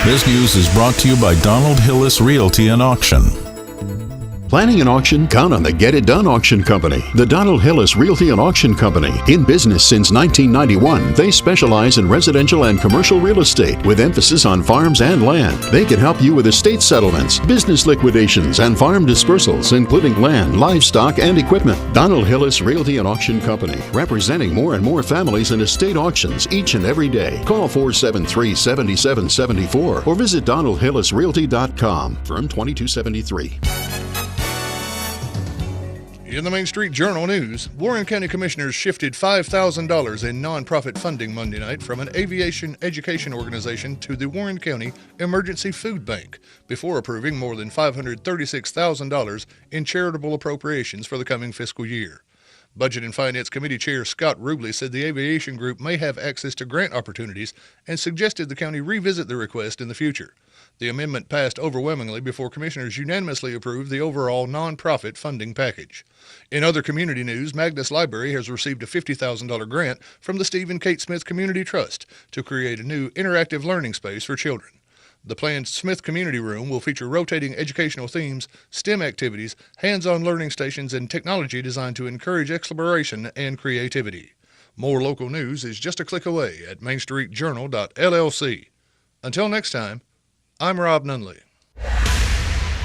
This news is brought to you by Donald Hillis Realty and Auction. Planning an auction? Count on the Get It Done Auction Company. The Donald Hillis Realty and Auction Company. In business since 1991, they specialize in residential and commercial real estate with emphasis on farms and land. They can help you with estate settlements, business liquidations, and farm dispersals, including land, livestock, and equipment. Donald Hillis Realty and Auction Company, representing more and more families in estate auctions each and every day. Call 473-7774 or visit DonaldHillisRealty.com. Firm 2273. In the Main Street Journal news, Warren County Commissioners shifted $5,000 in nonprofit funding Monday night from an aviation education organization to the Warren County Emergency Food Bank before approving more than $536,000 in charitable appropriations for the coming fiscal year. Budget and Finance Committee Chair Scott Rubley said the aviation group may have access to grant opportunities and suggested the county revisit the request in the future. The amendment passed overwhelmingly before commissioners unanimously approved the overall nonprofit funding package. In other community news, Magnus Library has received a $50,000 grant from the Steve and Kate Smith Community Trust to create a new interactive learning space for children. The planned Smith Community Room will feature rotating educational themes, STEM activities, hands-on learning stations, and technology designed to encourage exploration and creativity. More local news is just a click away at mainstreetjournal.llc. Until next time, I'm Rob Nunley.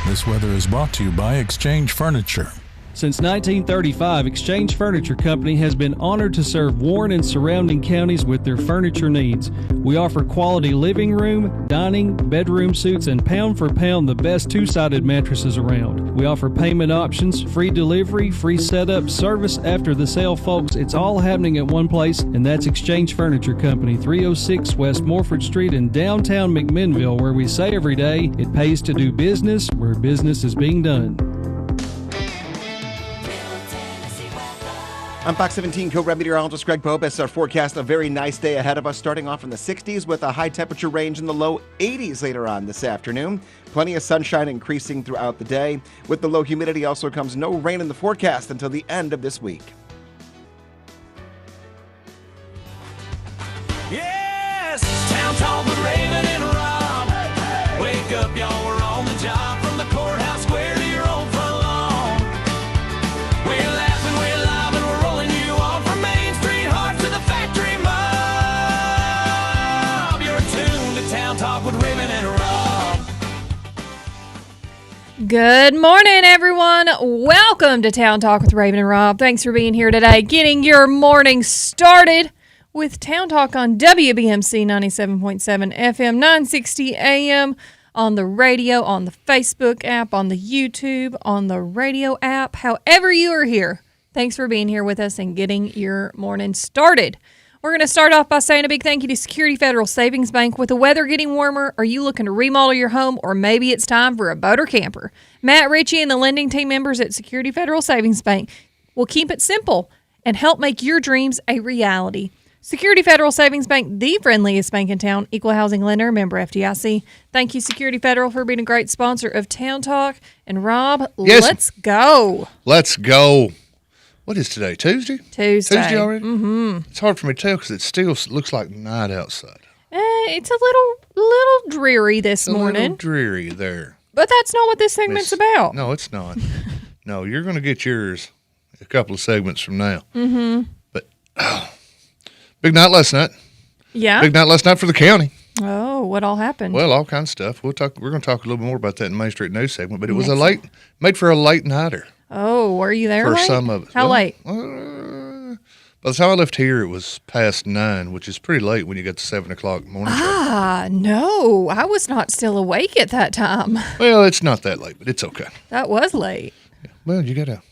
This weather is brought to you by Exchange Furniture. Since 1935, Exchange Furniture Company has been honored to serve Warren and surrounding counties with their furniture needs. We offer quality living room, dining, bedroom suites, and pound for pound the best two-sided mattresses around. We offer payment options, free delivery, free setup, service after the sale, folks. It's all happening at one place, and that's Exchange Furniture Company, 306 West Morford Street in downtown McMinnville, where we say every day, it pays to do business where business is being done. I'm Fox 17 co-rep meteorologist Greg Bobus. Our forecast, a very nice day ahead of us, starting off in the 60s with a high temperature range in the low 80s later on this afternoon. Plenty of sunshine increasing throughout the day. With the low humidity also comes no rain in the forecast until the end of this week. Yes, Town Talk with Raven and Rob. Wake up, y'all, we're on the job from the courthouse square to your old front lawn. We're laughing, we're live, and we're rolling you off from Main Street Heart to the factory mob. You're tuned to Town Talk with Raven and Rob. Good morning, everyone. Welcome to Town Talk with Raven and Rob. Thanks for being here today, getting your morning started with Town Talk on WBMC 97.7 FM, 960 AM, on the radio, on the Facebook app, on the YouTube, on the radio app, however you are here. Thanks for being here with us and getting your morning started. We're going to start off by saying a big thank you to Security Federal Savings Bank. With the weather getting warmer, are you looking to remodel your home, or maybe it's time for a boat or camper? Matt Ritchie and the lending team members at Security Federal Savings Bank will keep it simple and help make your dreams a reality. Security Federal Savings Bank, the friendliest bank in town, equal housing lender, member FDIC. Thank you, Security Federal, for being a great sponsor of Town Talk. And Rob, Yes. Let's go. Let's go. What is today, Tuesday? Tuesday. Tuesday already? Mm-hmm. It's hard for me to tell because it still looks like night outside. It's a little dreary this It's a morning. little dreary there. But that's not what this segment's about. No, it's not. No, you're going to get yours a couple of segments from now. Mm-hmm. But, big night last night. Yeah? Big night last night for the county. Oh, what all happened? Well, all kinds of stuff. We're going to talk a little more about that in the Main Street News segment, but it was made for a late nighter. Oh, were you there for late? some of it. How late? By the time I left here, it was past 9, which is pretty late when you get to 7 o'clock morning show. No. I was not still awake at that time. Well, it's not that late, but it's okay. That was late. Yeah. Well, you got to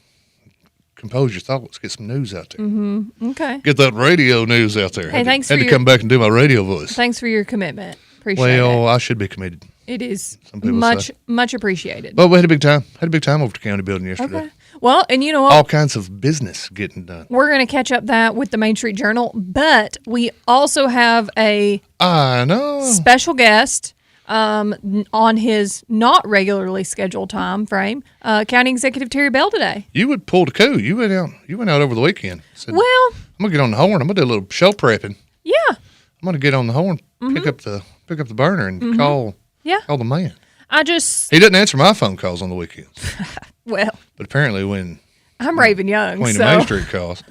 compose your thoughts, get some news out there. Mm-hmm. Okay. Get that radio news out there. Hey, had to come back and do my radio voice. Thanks for your commitment. Appreciate it. Well, I should be committed. It is Some people much appreciated. But we had a big time. Had a big time over at the county building yesterday. Okay. Well, and you know what? All kinds of business getting done. We're going to catch up that with the Main Street Journal, but we also have a special guest on his not regularly scheduled time frame, County Executive Terry Bell today. You would pull the coup. You went out over the weekend. Said, Well, I'm going to get on the horn. I'm going to do a little show prepping. Yeah. I'm I'm gonna get on the horn, pick up the burner, and call Yeah. the man. I just, He doesn't answer my phone calls on the weekends, well, but apparently when I'm Raven Young, Queen so. of Main Street calls,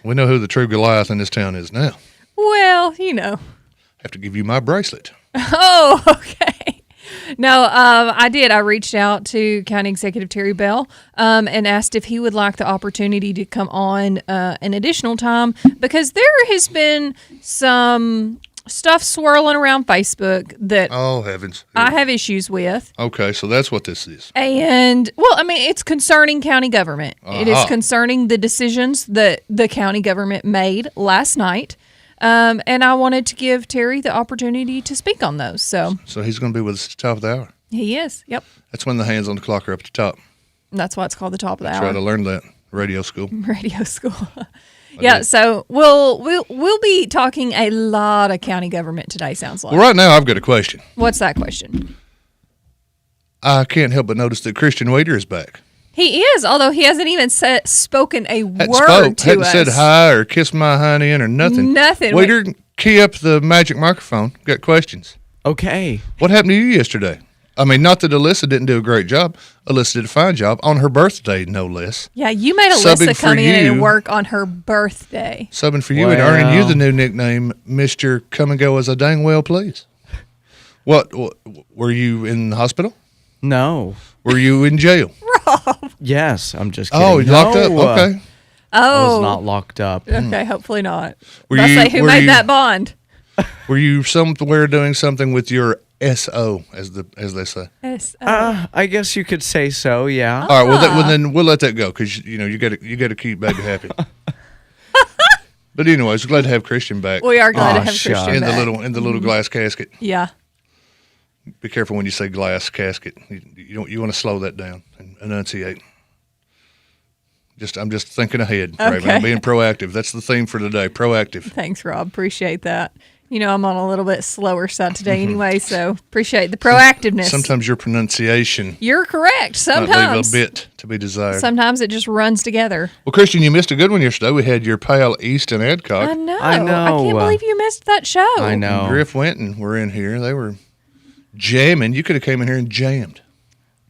we know who the true Goliath in this town is now. Well, you know. Have to give you my bracelet. Oh, okay. No, I did. I reached out to County Executive Terry Bell and asked if he would like the opportunity to come on an additional time because there has been some stuff swirling around Facebook that Oh heavens! I have issues with. Okay, so that's what this is. And, well, I mean, it's concerning county government. It is Aha. concerning the decisions that the county government made last night. And I wanted to give Terry the opportunity to speak on those. So So he's going to be with us at the top of the hour. he is. Yep. That's when the hands on the clock are up at the top. That's why it's called the top of the Try hour. to learn that radio school. Radio school. Yeah, so we'll be talking a lot of county government today, sounds like. Well, right now I've got a question. What's that question? I can't help but notice that Christian Wader is back. He is, although he hasn't even spoken a Hadn't word to hadn't us. said hi or kissed my honey in or nothing. Nothing. Wader, key up the magic microphone. Got questions. Okay. What happened to you yesterday? I mean, not that Alyssa didn't do a great job. Alyssa did a fine job on her birthday, no less. Yeah, you made Subbing Alyssa for come in and you. work on her birthday. Subbing for you and earning you Well. the new nickname, Mr. Come and Go as I dang well please. What were you in the hospital? No. Were you in jail? Yes, I'm just kidding. Oh, you locked up? No, Okay. I was Oh, not locked up. okay, hopefully not. Were I you- say, who were made you- that bond? Were you somewhere doing something with your SO, as they say? Yes. I guess you could say so, yeah. All right. Well, then we'll let that go because you got to keep baby happy. But anyways, glad to have Christian back We are glad to Aw, have shucks. Christian in back. the little glass casket. Yeah. Be careful when you say glass casket. You want to slow that down and enunciate. I'm just thinking ahead, Raven. Okay. I'm being proactive. That's the theme for today. Proactive. Thanks, Rob. Appreciate that. You know, I'm on a little bit slower side today anyway, so appreciate the proactiveness. Sometimes your pronunciation You're correct. might leave Sometimes. a bit to be desired. Sometimes it just runs together. Well, Christian, you missed a good one yesterday. We had your pal Easton Adcock. I know. I know. I can't believe you missed that show. I know. Griff Winton were in here. They were jamming. You could have came in here and jammed.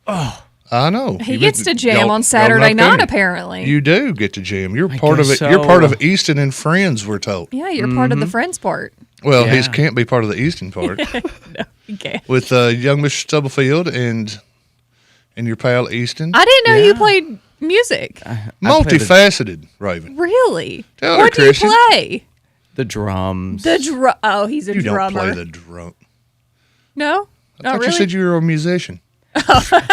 Oh, I know. He You gets been- to jam y'all- on y'all Saturday knocked night, on it. apparently. You do get to jam. You're I part of it. guess You're part so. of Easton and Friends. We're told. Yeah, you're part of the friends part. Well, he Yeah. can't be part of the Easton part Okay. with young Mr. Stubblefield and your pal Easton. I didn't know you Yeah. played music. Multifaceted, Raven. Really? Tell her, What do you Christian. play? The drums. Oh, he's a You drummer. don't play the drum. No? I Not thought really? you said you were a musician.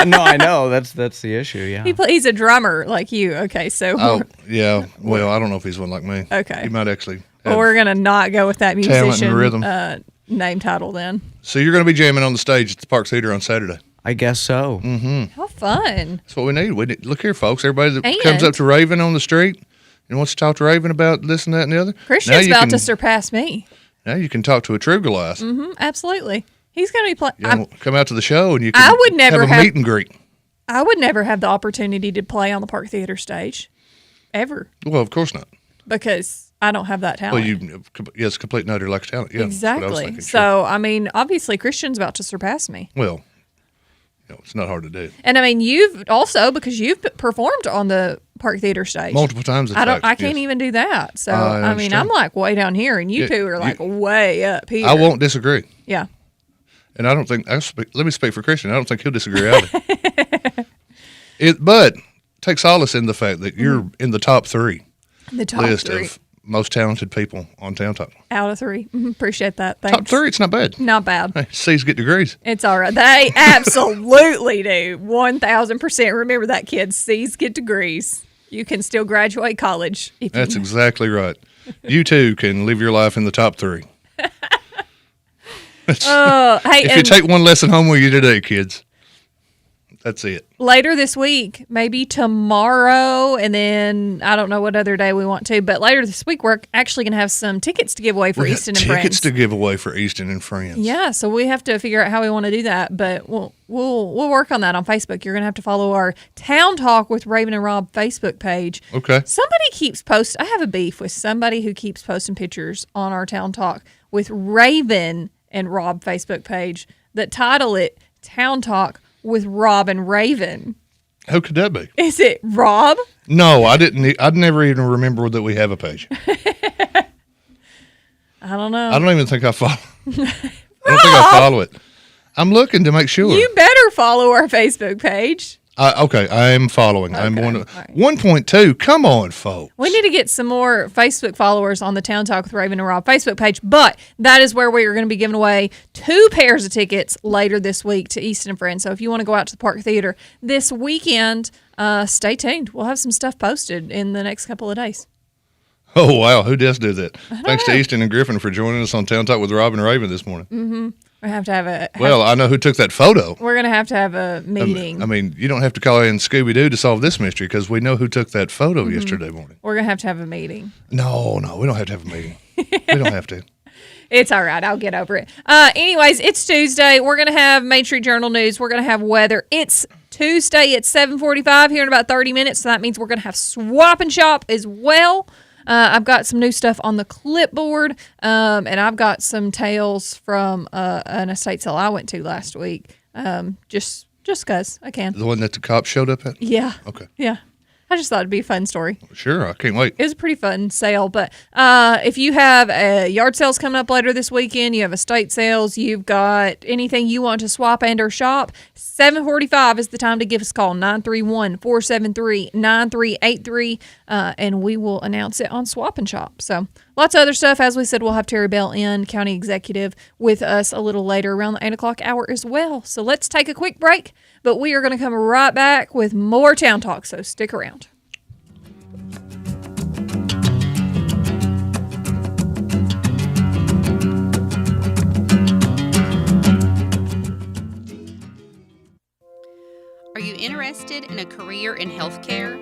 No, I know. That's the issue, yeah. He's a drummer like you. Okay, so Oh, yeah. Well, I don't know if he's one like me. Okay. He might actually. well, have- we're going to not go with that Talent and musician rhythm. name title then. So you're going to be jamming on the stage at the Park Theater on Saturday. I guess so. How fun. That's what we need. Look here, folks. Everybody that And- comes up to Raven on the street and wants to talk to Raven about this and that and the other. now Christian's you about can, to surpass me. Now you can talk to a true Goliath. Absolutely. He's going to be playing. You know, come out to the show and you can I would never have a have- meet and greet. I would never have the opportunity to play on the Park Theater stage, ever, Well, of course not. because I don't have that talent. Well, yes, complete and utter lack of talent. Yeah, that's what I was exactly. thinking, sure. So, I mean, obviously, Christian's about to surpass me. Well, it's not hard to do. And I mean, you've also, because you've performed on the Park Theater stage Multiple times. in I don't. fact, I can't yes. even do that. So I I mean, understand. I'm like way down here, and you Yeah, two are like you- way up here. I won't disagree. Yeah. And I don't think let me speak for Christian. I don't think he'll disagree either. But take solace in the fact that you're in the top 3 The top list 3 of most talented people on Town Talk. out of 3. Appreciate that. Thanks. Top 3, it's not bad. Not bad. Hey, C's get degrees. It's all right. They absolutely do. 1,000%. Remember that, kids. C's get degrees. You can still graduate college if That's you. exactly right. You too can live your life in the top 3. Hey, If you and take one lesson home with you today, kids, That's it. Later this week, maybe tomorrow, and then I don't know what other day we want to, but later this week we're actually going to have some tickets to give away for We got Easton and Friends. tickets to give away for Easton and Friends. Yeah, so we have to figure out how we want to do that, but we'll work on that on Facebook. You're going to have to follow our Town Talk with Raven and Rob Facebook page. Okay. Somebody keeps posting. I have a beef with somebody who keeps posting pictures on our Town Talk with Raven and Rob Facebook page that title it Town Talk with Rob and Raven. Who could that be? Is it Rob? No, I didn't. I'd never even remember that we have a page. I don't know. I don't even think I follow. I don't think I follow it. I'm looking to make sure. You better follow our Facebook page. Okay, I am following. I'm Okay, one. all right. 1.2. Come on, folks. We need to get some more Facebook followers on the Town Talk with Raven and Rob Facebook page, but that is where we are going to be giving away 2 pairs of tickets later this week to Easton and Friends. So if you want to go out to the Park Theater this weekend, stay tuned. We'll have some stuff posted in the next couple of days. Oh, wow. Who does do that? Thanks know. to Easton and Griffin for joining us on Town Talk with Rob and Raven this morning. We have to have a. Well, I know who took that photo. We're going to have a meeting. I mean, you don't have to call in Scooby-Doo to solve this mystery because we know who took that photo yesterday morning. We're going to have a meeting. No, we don't have to have a meeting. We don't have to. It's all right. I'll get over it. Anyways, it's Tuesday. We're going to have Main Street Journal news. We're going to have weather. It's Tuesday at 7:45 here in about 30 minutes. So that means we're going to have Swap and Shop as well. I've got some new stuff on the clipboard, and I've got some tales from an estate sale I went to last week. Just because I can. The one that the cops showed up at? Yeah. Okay. Yeah. I just thought it'd be a fun story. Sure, I can't wait. It was a pretty fun sale, but if you have yard sales coming up later this weekend, you have estate sales, you've got anything you want to swap and or shop, 7:45 is the time to give us a call, 931-473-9383, and we will announce it on Swap and Shop. So lots of other stuff. As we said, we'll have Terry Bell in, County Executive, with us a little later around the 8 o'clock hour as well. So let's take a quick break, but we are going to come right back with more Town Talk, so stick around. Are you interested in a career in healthcare?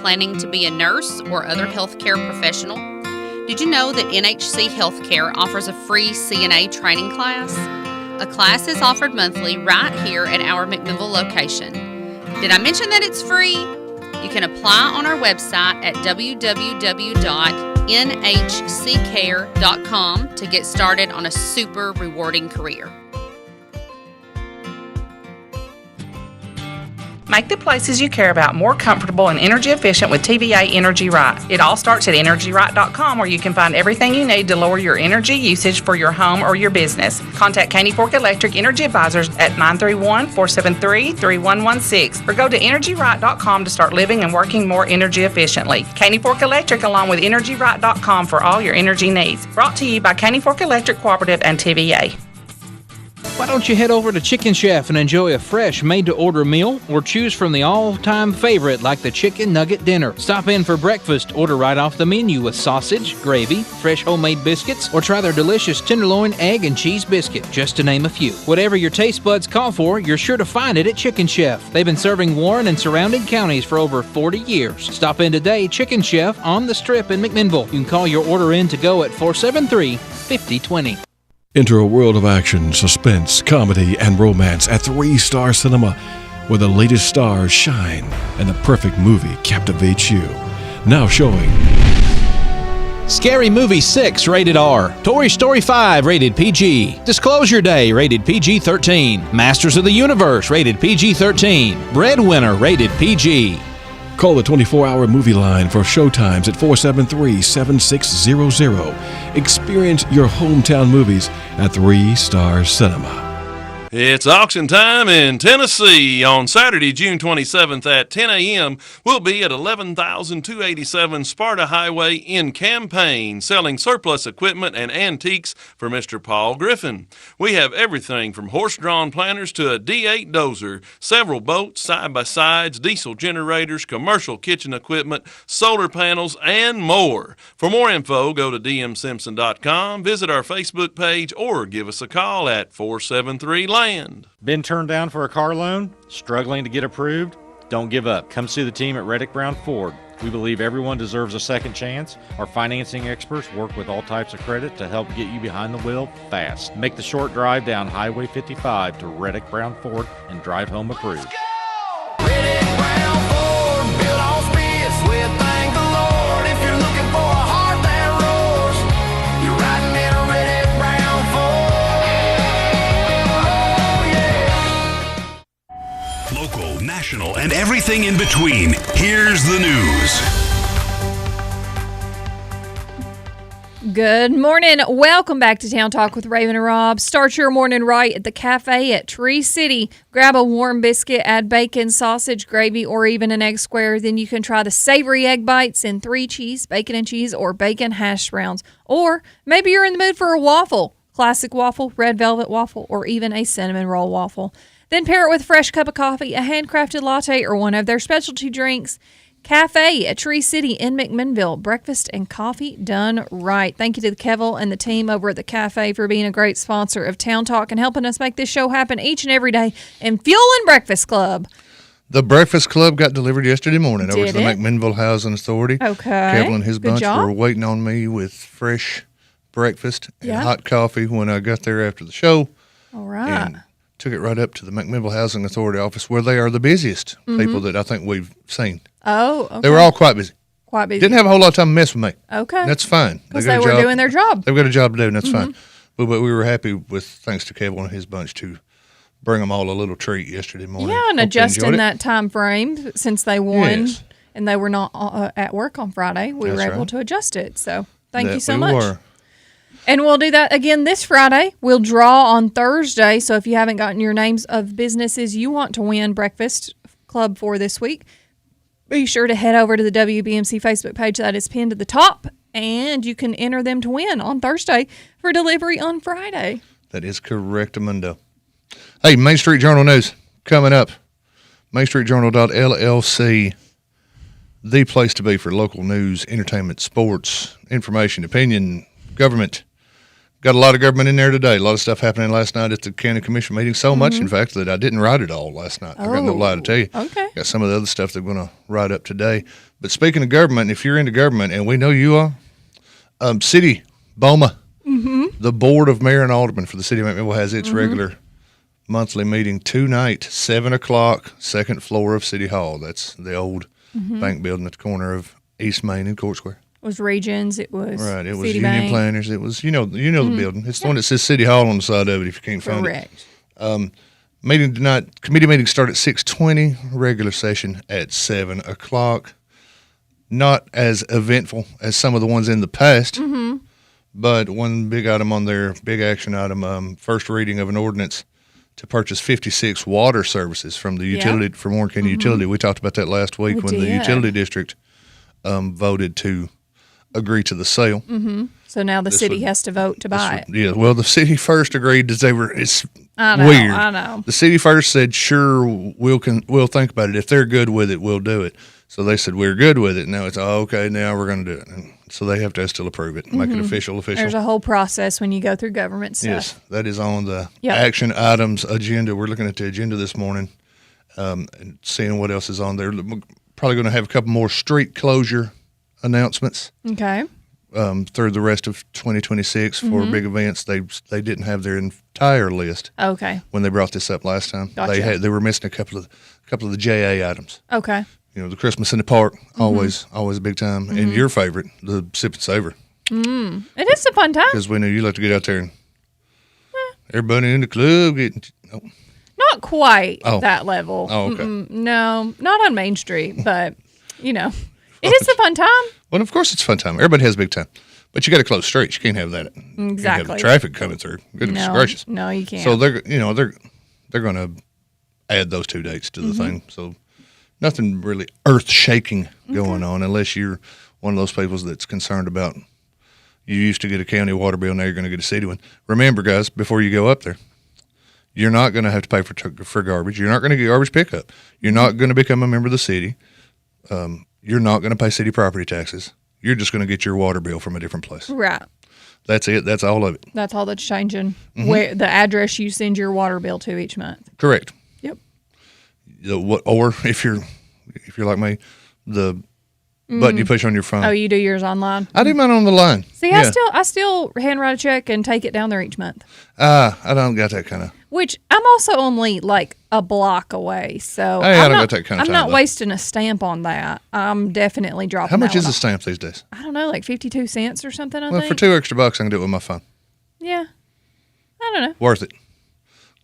Planning to be a nurse or other healthcare professional? Did you know that NHC Healthcare offers a free CNA training class? A class is offered monthly right here at our McMinnville location. Did I mention that it's free? You can apply on our website at www.nhccare.com to get started on a super rewarding career. Make the places you care about more comfortable and energy efficient with TVA Energy Right. It all starts at EnergyRight.com, where you can find everything you need to lower your energy usage for your home or your business. Contact Caney Fork Electric Energy Advisors at 931-473-3116 or go to EnergyRight.com to start living and working more energy efficiently. Caney Fork Electric along with EnergyRight.com for all your energy needs. Brought to you by Caney Fork Electric Cooperative and TVA. Why don't you head over to Chicken Chef and enjoy a fresh made-to-order meal or choose from the all-time favorite like the Chicken Nugget Dinner. Stop in for breakfast, order right off the menu with sausage, gravy, fresh homemade biscuits, or try their delicious tenderloin, egg, and cheese biscuit, just to name a few. Whatever your taste buds call for, you're sure to find it at Chicken Chef. They've been serving Warren and surrounding counties for over 40 years. Stop in today, Chicken Chef on the Strip in McMinnville. You can call your order in to go at 473-5020. Enter a world of action, suspense, comedy, and romance at 3 Star Cinema, where the latest stars shine and the perfect movie captivates you. Now showing Scary Movie 6 rated R, Toy Story 5 rated PG, Disclosure Day rated PG-13, Masters of the Universe rated PG-13, Breadwinner rated PG. Call the 24-hour movie line for showtimes at 473-7600. Experience your hometown movies at 3 Star Cinema. It's auction time in Tennessee. On Saturday, June 27th at 10 a.m., we'll be at 11,287 Sparta Highway in Campaign, selling surplus equipment and antiques for Mr. Paul Griffin. We have everything from horse-drawn planters to a D8 dozer, several boats, side-by-sides, diesel generators, commercial kitchen equipment, solar panels, and more. For more info, go to dmsimpson.com, visit our Facebook page, or give us a call at 473-LAND. land. Been turned down for a car loan? Struggling to get approved? Don't give up. Come see the team at Reddick Brown Ford. We believe everyone deserves a second chance. Our financing experts work with all types of credit to help get you behind the wheel fast. Make the short drive down Highway 55 to Reddick Brown Ford and drive home approved. Local, national, and everything in between. Here's the news. Good morning. Welcome back to Town Talk with Raven and Rob. Start your morning right at the cafe at Tree City. Grab a warm biscuit, add bacon, sausage, gravy, or even an egg square. Then you can try the savory egg bites in 3 cheese, bacon and cheese, or bacon hash browns. Or maybe you're in the mood for a waffle. Classic waffle, red velvet waffle, or even a cinnamon roll waffle. Then pair it with a fresh cup of coffee, a handcrafted latte, or one of their specialty drinks. Cafe at Tree City in McMinnville. Breakfast and coffee done right. Thank you to the Kevel and the team over at the cafe for being a great sponsor of Town Talk and helping us make this show happen each and every day. And Fuel and Breakfast Club. The Breakfast Club got delivered yesterday morning over to the Did it? McMinnville Housing Authority. Okay. Kevel and his Good bunch job. were waiting on me with fresh breakfast and Yeah. hot coffee when I got there after the show. All right. And took it right up to the McMinnville Housing Authority office where they are the busiest people that I think we've seen. Oh, okay. They were all quite busy. Quite busy. Didn't have a whole lot of time to mess with me. Okay. That's fine. Because got they a were job- doing their job. They've got a job to do, and that's fine. But we were happy with, thanks to Kevel and his bunch, to bring them all a little treat yesterday morning. Yeah, and Hope they adjusting enjoyed it. that time frame since they won Yes. and they were not at work on Friday, we were That's able right. to adjust it. So thank That you so we much. were. And we'll do that again this Friday. We'll draw on Thursday. So if you haven't gotten your names of businesses you want to win Breakfast Club for this week, be sure to head over to the WBMC Facebook page that is pinned to the top, and you can enter them to win on Thursday for delivery on Friday. That is correct, Amundo. Hey, Main Street Journal news coming up. MainStreetJournal.llc, the place to be for local news, entertainment, sports, information, opinion, government. Got a lot of government in there today. A lot of stuff happening last night at the county commission meeting. So much, in fact, that I didn't write it all last night. I got no lie to tell you. Okay. Got some of the other stuff they're going to write up today. But speaking of government, if you're into government, and we know you are, City, BOMA, the Board of Mayor and Aldermen for the City of McMinnville has its regular monthly meeting tonight, 7 o'clock, second floor of City Hall. That's the old bank building at the corner of East Main and Court Square. It was Regions. It was Right, it was City Union Bank. Planners. It was, the building. It's the one that says City Hall on the side of it if you can't find Correct. it. Meeting tonight, committee meetings start at 6:20, regular session at 7 o'clock. Not as eventful as some of the ones in the past, but one big item on there, big action item, first reading of an ordinance to purchase 56 water services from the utility, from Warren County Utility. We talked about that last week We when the did. utility district voted to agree to the sale. So now the This city would- has to vote to buy it. Yeah, well, the city first agreed that it's I know, weird. I know. The city first said, sure, we'll think about it. If they're good with it, we'll do it. So they said, we're good with it. Now it's, okay, now we're going to do it. And so they have to still approve it, make it official. There's a whole process when you go through government stuff. Yes, that is on the Yep. action items agenda. We're looking at the agenda this morning and seeing what else is on there. We're probably going to have a couple more street closure announcements Okay. through the rest of 2026 for big events. They didn't have their entire list Okay. when they brought this up last time. Gotcha. They were missing a couple of the JA items. Okay. The Christmas in the Park, always a big time. And your favorite, the Sip and Savor, It is a fun time. because we know you like to get out there and everybody in the club getting. Oh, Not quite Oh. that level. Oh, okay. No, not on Main Street, but, it is a fun time. well, of course it's a fun time. Everybody has a big time, but you got to close streets. You can't have that. You can't have Exactly. the traffic coming through. Goodness No, gracious. no, you can't. So they're going to add those 2 dates to the thing. So nothing really earth shaking going on, unless you're one of those people that's concerned about. You used to get a county water bill, now you're going to get a city one. Remember, guys, before you go up there, you're not going to have to pay for garbage. You're not going to get garbage pickup. You're not going to become a member of the city. You're not going to pay city property taxes. You're just going to get your water bill from a different place. Right. That's it. That's all of it. That's all that's changing. Mhm. Where the address you send your water bill to each month. Correct. Yep. Or if you're like me, the button you push on your phone. Oh, you do yours online? I do mine on the line. See, yeah. I still handwrite a check and take it down there each month. I don't got that kind of. Which I'm also only like a block away, so Hey, I don't got that kind of I'm time, not though. wasting a stamp on that. I'm definitely dropping. How much that is one a stamp these days? off. I don't know, like 52 cents or something. I Well, think. for $2 extra, I can do it with my phone. Yeah, I don't know. Worth it.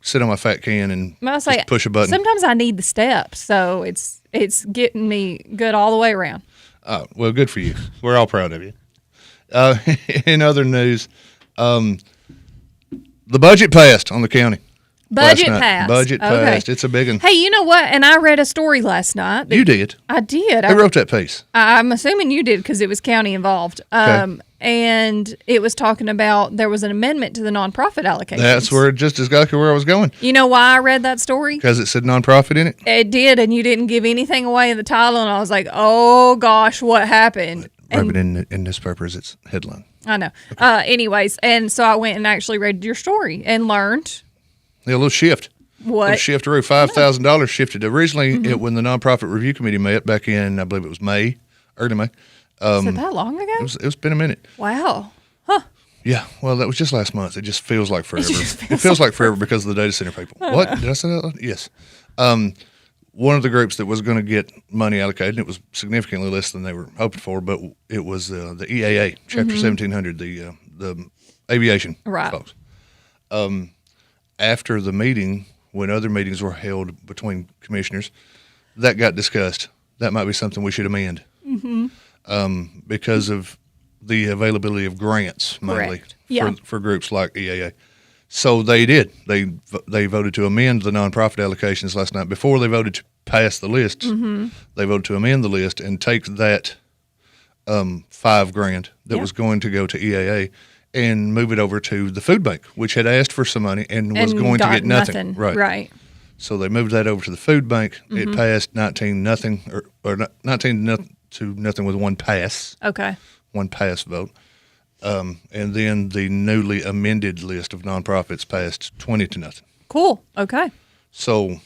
Sit on my fat can and I was like, just push a button. Sometimes I need the steps, so it's getting me good all the way around. Oh, well, good for you. We're all proud of you. In other news, the budget passed on the county. Budget last night. passed. Budget Okay. passed. It's a big one. Hey, you know what? And I read a story last night. You did. I did. Who wrote that piece? I'm assuming you did because it was county involved. And it was talking about there was an amendment to the nonprofit allocation. That's where just exactly where I was going. You know why I read that story? Because it said nonprofit in it. It did, and you didn't give anything away in the title, and I was like, oh gosh, what happened? Right, but in this paper is its headline. I know. Anyways, and so I went and actually read your story and learned Yeah, a little shift. what. A little shift through $5,000 shifted. Originally, when the nonprofit review committee met back in, I believe it was early May. Is it that long ago? It's been a minute. Wow. Yeah, well, that was just last month. It just feels like forever. It feels like forever because of the data center people. What? Did I say that? Yes. One of the groups that was going to get money allocated, and it was significantly less than they were hoping for, but it was the EAA, Chapter 1700, the aviation Right. folks. After the meeting, when other meetings were held between commissioners, that got discussed. That might be something we should amend. Because of the availability of grants, mainly Correct. Yeah. for groups like EAA. So they did. They voted to amend the nonprofit allocations last night. Before they voted to pass the list, they voted to amend the list and take that $5,000 that was going to go to EAA and move it over to the food bank, which had asked for some money and was going to got get nothing. Right. So they moved that over to the food bank. It passed 19-0 or 19-0 to nothing with one pass. Okay. One pass vote. And then the newly amended list of nonprofits passed 20-0. Cool. Okay. So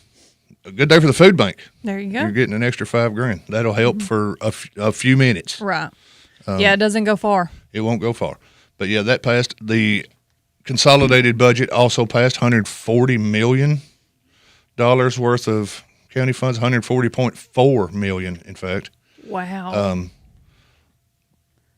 a good day for the food bank. There you go. You're getting an extra $5,000. That'll help for a few minutes. Right. Yeah, it doesn't go far. It won't go far. But yeah, that passed. The consolidated budget also passed $140 million worth of county funds, $140.4 million, in fact. Wow.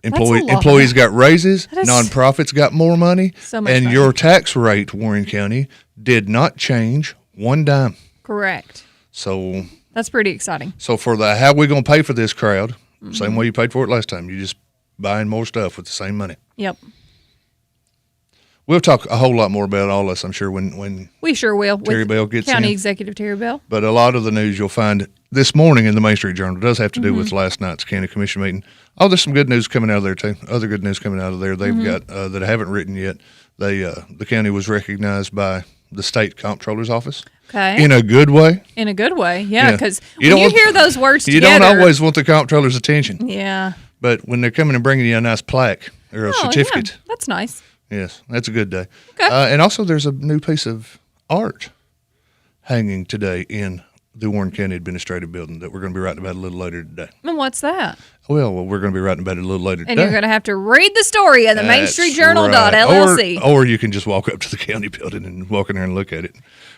Employees got raises, That is nonprofits got more money, so much and money. your tax rate, Warren County, did not change one dime. Correct. So That's pretty exciting. for the how we gonna pay for this crowd, Mm-hmm. same way you paid for it last time. You just buying more stuff with the same money. Yep. We'll talk a whole lot more about all this, I'm sure, when We sure will. Terry with Bell gets County in. Executive Terry Bell. But a lot of the news you'll find this morning in the Main Street Journal does have to do with last night's county commission meeting. Oh, there's some good news coming out of there too. Other good news coming out of there. They've got that I haven't written yet. The county was recognized by the state comptroller's office Okay. in a good way. In a good way. Yeah, Yeah. because You when you don't- hear those words You together. don't always want the comptroller's attention, Yeah. but when they're coming and bringing you a nice plaque or a Oh, certificate, yeah. That's nice. yes, that's a good day. Okay. And also, there's a new piece of art hanging today in the Warren County Administrative Building that we're going to be writing about a little later today. And what's that? Well, we're going to be writing about it a little later And today. you're going to have to read the story at the That's MainStreetJournal.LLC. right. Or you can just walk up to the county building and walk in there and look at it.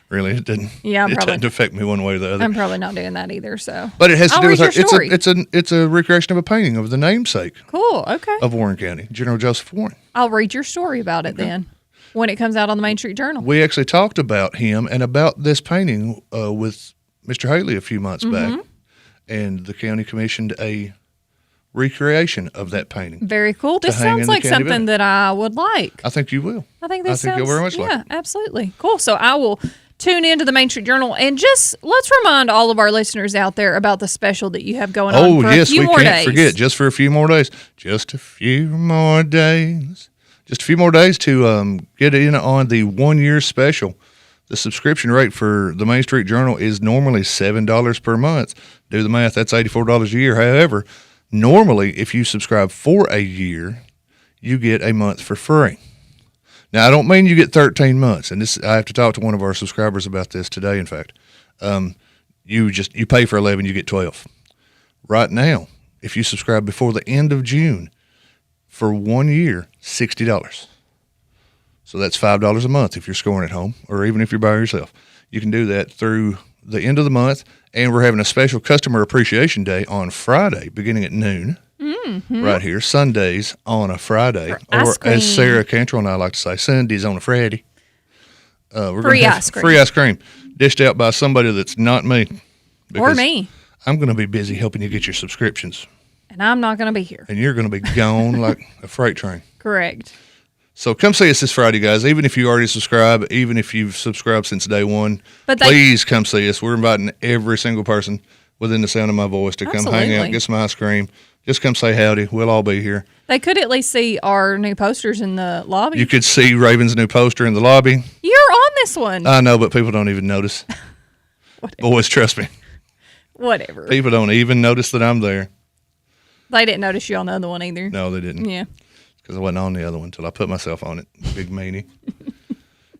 Really, it doesn't. Yeah, I'm it probably- doesn't affect me one way or the other. I'm probably not doing that either. So, But it has to I'll do with read her. your story. It's a recreation of a painting of the namesake Cool. Okay. of Warren County, General Joseph Warren. I'll read your story about it then when it comes out on the Main Street Journal. We actually talked about him and about this painting with Mr. Haley a few months back, and the county commissioned a recreation of that painting. Very cool. This hang in sounds the like county something building. that I would like. I think you will. I think this you'll sounds very much like yeah, it. absolutely. Cool. So I will tune into the Main Street Journal and just let's remind all of our listeners out there about the special that you have going on Oh, for yes, a few we more can't days. forget. Just for a few more days. Just a few more days. Just a few more days to get in on the 1 year special. The subscription rate for the Main Street Journal is normally $7 per month. Do the math, that's $84 a year. However, normally if you subscribe for a year, you get a month for free. Now, I don't mean you get 13 months, and I have to talk to one of our subscribers about this today, in fact. You pay for 11, you get 12. Right now, if you subscribe before the end of June, for 1 year, $60. So that's $5 a month if you're scoring at home, or even if you're by yourself. You can do that through the end of the month, and we're having a special Customer Appreciation Day on Friday, beginning at noon. Right here, Sundays on a Friday, or as Sarah Cantrell and I like to say, Sundays on a Friday. We're Free gonna have ice cream. Free ice cream dished out by somebody that's not me. Or because me. I'm going to be busy helping you get your subscriptions, And I'm not going to be here. and you're going to be gone like a freight train. Correct. So come see us this Friday, guys. Even if you already subscribe, even if you've subscribed since day one, please come see us. We're inviting every single person within the sound of my voice to come hang out, Absolutely. get some ice cream. Just come say howdy. We'll all be here. They could at least see our new posters in the lobby. You could see Raven's new poster in the lobby. You're on this one. I know, but people don't even notice. Boys, trust me. Whatever. People don't even notice that I'm there. They didn't notice you on the other one either. No, they didn't. Yeah. Because I wasn't on the other one until I put myself on it. Big meanie.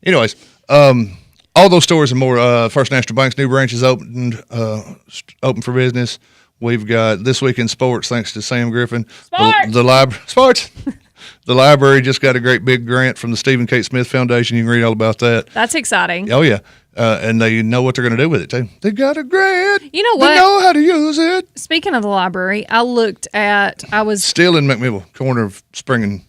Anyways, all those stores and more. First National Bank's new branch is open for business. We've got This Week in Sports, thanks to Sam Griffin. Sports! The library just got a great big grant from the Stephen K. Smith Foundation. You can read all about that. That's exciting. Oh, yeah. And they know what they're going to do with it, too. They got a grant. You know what? They know how to use it. Speaking of the library, I was Still in McMinnville, corner of Spring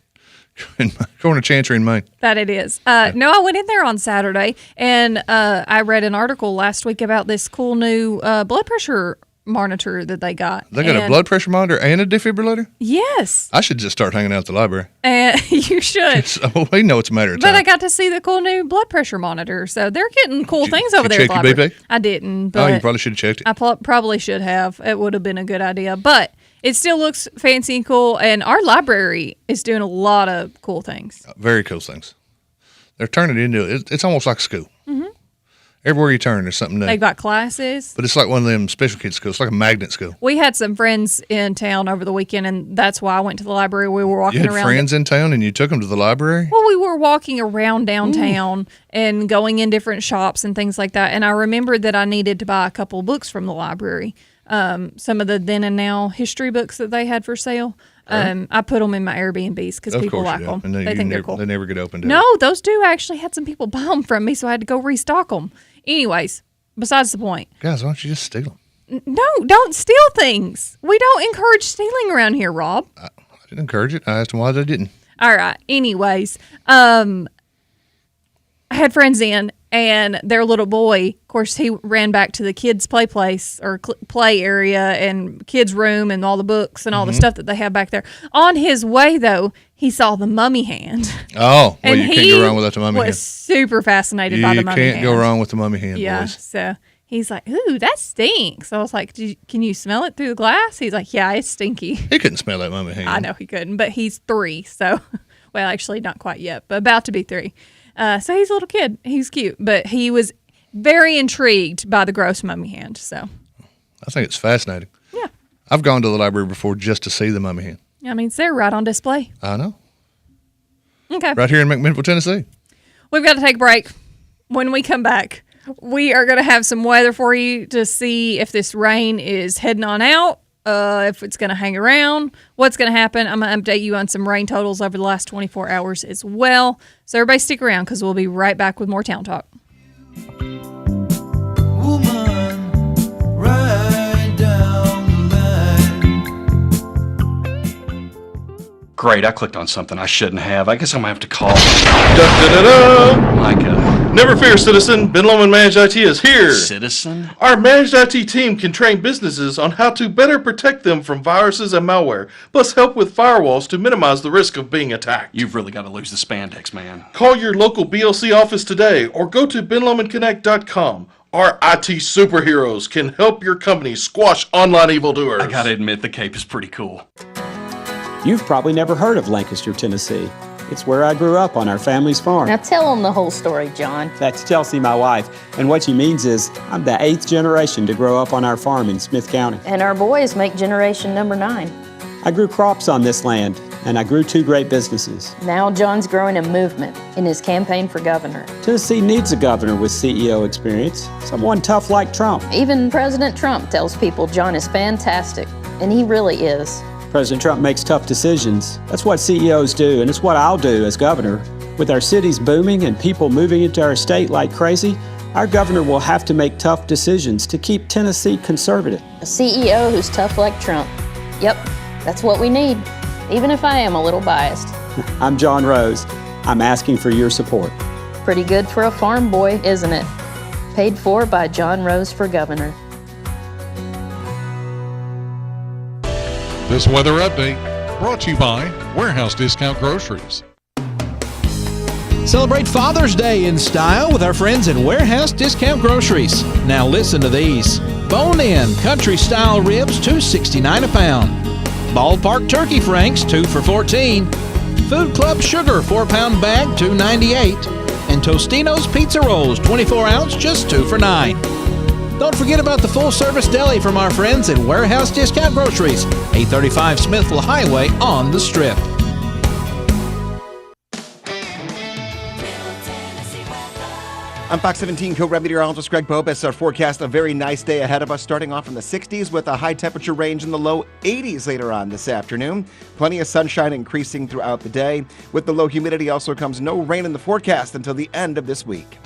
and corner of Chancery in Maine. That it is. No, I went in there on Saturday, and I read an article last week about this cool new blood pressure monitor that they got. They got a blood pressure monitor and a defibrillator? Yes. I should just start hanging out at the library. And you should. So we know it's a matter of But time. I got to see the cool new blood pressure monitor, so they're getting cool things over there. check at the your library. BP? I didn't. But Oh, you probably should have checked it. I probably should have. It would have been a good idea, but it still looks fancy and cool. And our library is doing a lot of cool things. Very cool things. They're turning it into it's almost like a school. Mm-hmm. Everywhere you turn, there's something new. They've got classes. But it's like one of them special kids schools. It's like a magnet school. We had some friends in town over the weekend, and that's why I went to the library. We were walking You had around. friends in town and you took them to the library? Well, we were walking around downtown and going in different shops and things like that. And I remembered that I needed to buy a couple books from the library. Some of the then and now history books that they had for sale. I put them in my Airbnbs because Of people course like you do. them. And then They think they're never, cool. They never get opened. No, those do actually had some people buy them from me, so I had to go restock them. Anyways, besides the point. Guys, why don't you just steal them? No, don't steal things. We don't encourage stealing around here, Rob. I didn't encourage it. I asked them why they didn't. All right. Anyways, I had friends in, and their little boy, of course, he ran back to the kids' play place or play area and kids' room and all the books and all the stuff that they have back there. On his way, though, he saw the mummy hand. Oh, well, And you can't go wrong without the mummy was hand. super fascinated by the mummy hand. You can't go wrong with the mummy hand, Yeah. boys. So he's like, "Ooh, that stinks." I was like, "Can you smell it through the glass?" He's like, "Yeah, it's stinky." He couldn't smell that mummy hand. I know he couldn't, but he's 3, so well, actually not quite yet, but about to be 3. So he's a little kid. He's cute, but he was very intrigued by the gross mummy hand. So I think it's fascinating. Yeah. I've gone to the library before just to see the mummy hand. I mean, they're right on display. I know. Okay. Right here in McMinnville, Tennessee. We've got to take a break. When we come back, we are going to have some weather for you to see if this rain is heading on out, if it's going to hang around, what's going to happen. I'm going to update you on some rain totals over the last 24 hours as well. So everybody stick around because we'll be right back with more Town Talk. Great, I clicked on something I shouldn't have. I guess I'm gonna have to call Micah. Never fear, citizen. Ben Lomond Managed IT is here. Citizen? Our Managed IT team can train businesses on how to better protect them from viruses and malware, plus help with firewalls to minimize the risk of being attacked. You've really got to lose the spandex, man. Call your local BLC office today or go to benlomandconnect.com. Our IT superheroes can help your company squash online evildoers. I gotta admit, the cape is pretty cool. You've probably never heard of Lancaster, Tennessee. It's where I grew up on our family's farm. Now tell them the whole story, John. That's Chelsea, my wife. And what she means is I'm the 8th generation to grow up on our farm in Smith County. And our boys make generation number 9. I grew crops on this land, and I grew 2 great businesses. Now John's growing a movement in his campaign for governor. Tennessee needs a governor with CEO experience, someone tough like Trump. Even President Trump tells people John is fantastic, and he really is. President Trump makes tough decisions. That's what CEOs do, and it's what I'll do as governor. With our cities booming and people moving into our state like crazy, our governor will have to make tough decisions to keep Tennessee conservative. A CEO who's tough like Trump. Yep, that's what we need, even if I am a little biased. I'm John Rose. I'm asking for your support. Pretty good for a farm boy, isn't it? Paid for by John Rose for governor. This weather update brought to you by Warehouse Discount Groceries. Celebrate Father's Day in style with our friends at Warehouse Discount Groceries. Now listen to these. Bone-in country-style ribs, $2.69 a pound. Ballpark turkey franks, 2 for $14. Food Club sugar, 4-pound bag, $2.98. And Tostino's pizza rolls, 24-ounce, just 2 for $9. Don't forget about the full-service deli from our friends at Warehouse Discount Groceries, 835 Smithville Highway on the Strip. I'm Fox 17 co meteorologist Greg Pope. As our forecast, a very nice day ahead of us, starting off in the 60s with a high temperature range in the low 80s later on this afternoon. Plenty of sunshine increasing throughout the day. With the low humidity also comes no rain in the forecast until the end of this week.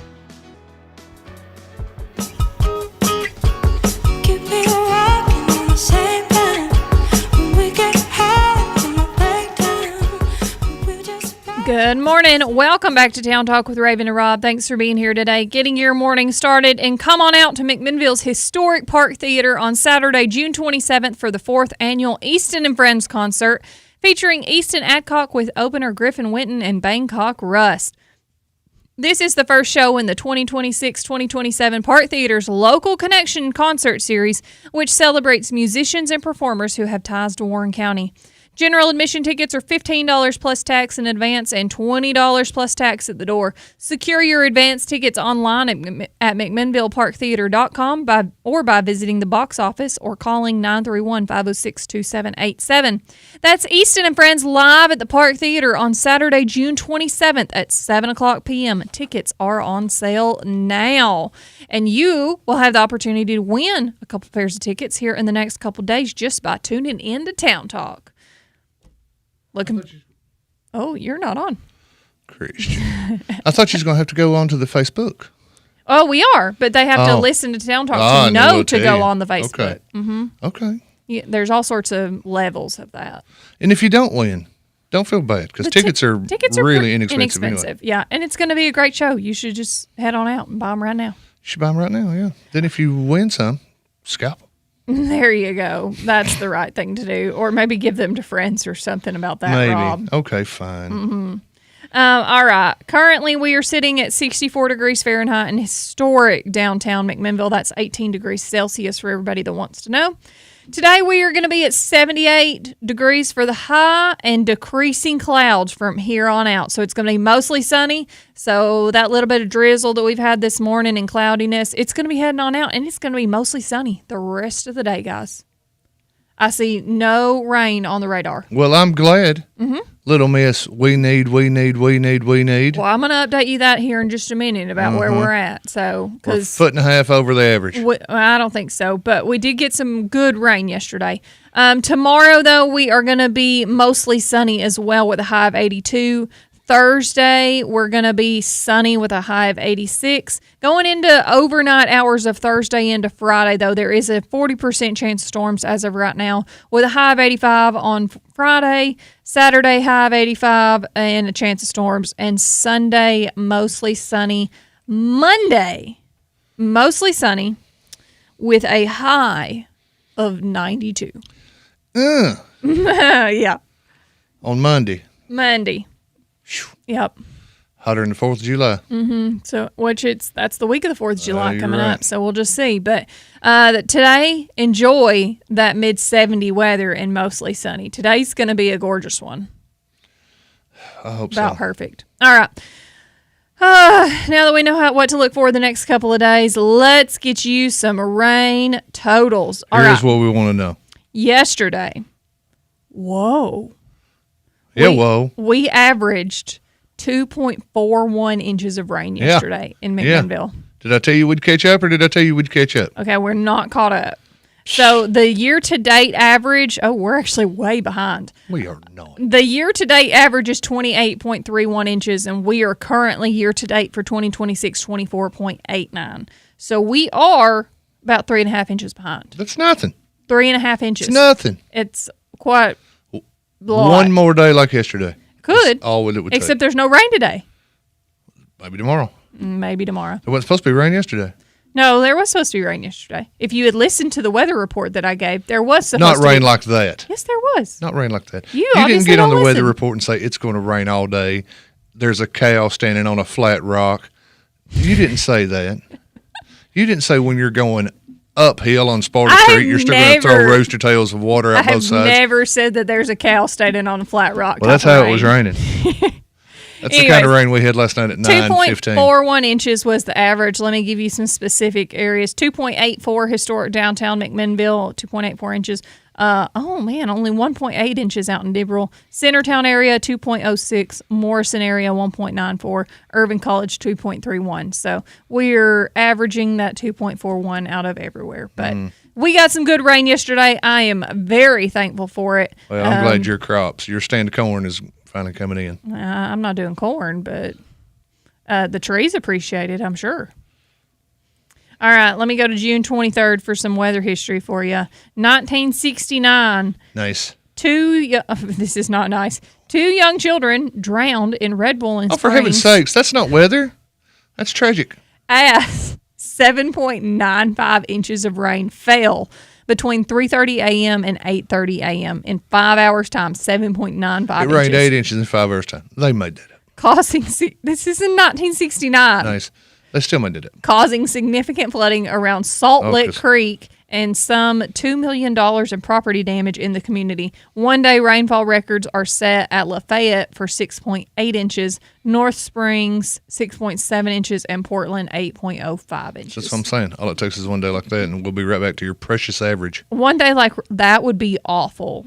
Good morning. Welcome back to Town Talk with Raven and Rob. Thanks for being here today, getting your morning started. And come on out to McMinnville's historic Park Theater on Saturday, June 27th for the 4th annual Easton and Friends concert, featuring Easton Adcock with opener Griffin Winton and Bangkok Rust. This is the first show in the 2026-2027 Park Theater's Local Connection concert series, which celebrates musicians and performers who have ties to Warren County. General admission tickets are $15 plus tax in advance and $20 plus tax at the door. Secure your advance tickets online at McMinnvilleParkTheater.com by visiting the box office or calling 931-506-2787. That's Easton and Friends live at the Park Theater on Saturday, June 27th at 7 o'clock p.m. Tickets are on sale now. And you will have the opportunity to win a couple pairs of tickets here in the next couple days just by tuning in to Town Talk. Oh, you're not on. Christian. I thought you was going to have to go on to the Facebook. Oh, we are, but they have to listen to Town Talk to know to go on the Facebook. Okay. Mm-hmm. Okay. Yeah, there's all sorts of levels of that. And if you don't win, don't feel bad because tickets are really inexpensive. Anyway. Yeah, and it's going to be a great show. You should just head on out and buy them right now. You should buy them right now, yeah. Then if you win some, scalp them. There you go. That's the right thing to do. Or maybe give them to friends or something about that, Maybe. Rob. Okay, fine. Mm-hmm. All right. Currently, we are sitting at 64 degrees Fahrenheit in historic downtown McMinnville. That's 18 degrees Celsius for everybody that wants to know. Today, we are going to be at 78 degrees for the high and decreasing clouds from here on out. So it's going to be mostly sunny. So that little bit of drizzle that we've had this morning and cloudiness, it's going to be heading on out, and it's going to be mostly sunny the rest of the day, guys. I see no rain on the radar. Well, I'm glad. Mm-hmm. Little Miss, we need. Well, I'm going to update you that here in just a minute about where we're at. So, we're a foot and a half over the average. I don't think so, but we did get some good rain yesterday. Tomorrow, though, we are going to be mostly sunny as well with a high of 82. Thursday, we're going to be sunny with a high of 86. Going into overnight hours of Thursday into Friday, though, there is a 40% chance of storms as of right now with a high of 85 on Friday, Saturday, high of 85 and a chance of storms, and Sunday, mostly sunny. Monday, mostly sunny with a high of 92. Yeah. On Monday. Yep. Hotter than the 4th of July. Mm-hmm. So, that's the week of the 4th of July coming up. So we'll just see. But today, enjoy that mid-70 weather and mostly sunny. Today's going to be a gorgeous one. I hope About perfect. All right. Now that we know what to look for the next couple of days, let's get you some rain totals. All Here's right. what we want to know. Yesterday. Whoa. Yeah, whoa. We averaged 2.41 inches of rain yesterday in McMinnville. Did I tell you we'd catch up, or did I tell you we'd catch up? Okay, we're not caught up. So the year-to-date average, we're actually way behind. We are not. The year-to-date average is 28.31 inches, and we are currently year-to-date for 2026, 24.89. So we are about 3.5 inches behind. That's nothing. 3.5 inches. It's nothing. It's quite a lot. One more day like yesterday. Could. That's all it would Except take. there's no rain today. Maybe tomorrow. Maybe tomorrow. It wasn't supposed to be rain yesterday. No, there was supposed to be rain yesterday. If you had listened to the weather report that I gave, there was supposed Not to rain be. like that. Yes, there was. Not rain like that. You didn't obviously get on the don't weather listen. report and say it's going to rain all day. There's a cow standing on a flat rock. You didn't say that. You didn't say when you're going uphill on Sparta Street, you're still going to throw rooster tails of water I out both have sides. never said that there's a cow standing on a flat rock. Well, that's type of how it was rain. raining. That's the kind of rain we had last night at 9:15. 2.41 inches was the average. Let me give you some specific areas. 2.84 historic downtown McMinnville, 2.84 inches. Only 1.8 inches out in Dibble. Centertown area, 2.06. Morrison area, 1.94. Irving College, 2.31. So we're averaging that 2.41 out of everywhere. But we got some good rain yesterday. I am very thankful for it. Well, I'm glad your crops, your stand of corn is finally coming in. I'm not doing corn, but the trees appreciate it, I'm sure. All right, let me go to June 23rd for some weather history for you. 1969. Nice. This is not nice. 2 young children drowned in Red Bull in Oh, for heaven's sakes, that's not weather. That's tragic. As 7.95 inches of rain fell between 3:30 a.m. and 8:30 a.m. in 5 hours' time. 7.95 inches. It rained 8 inches in 5 hours' time. They made that up. This is in 1969. Nice. They still made it up. Causing significant flooding around Salt Lick 'cause- Creek and some $2 million in property damage in the community. One-day rainfall records are set at Lafayette for 6.8 inches, North Springs 6.7 inches, and Portland 8.05 inches. That's what I'm saying. All it takes is one day like that, and we'll be right back to your precious average. One day like that would be awful.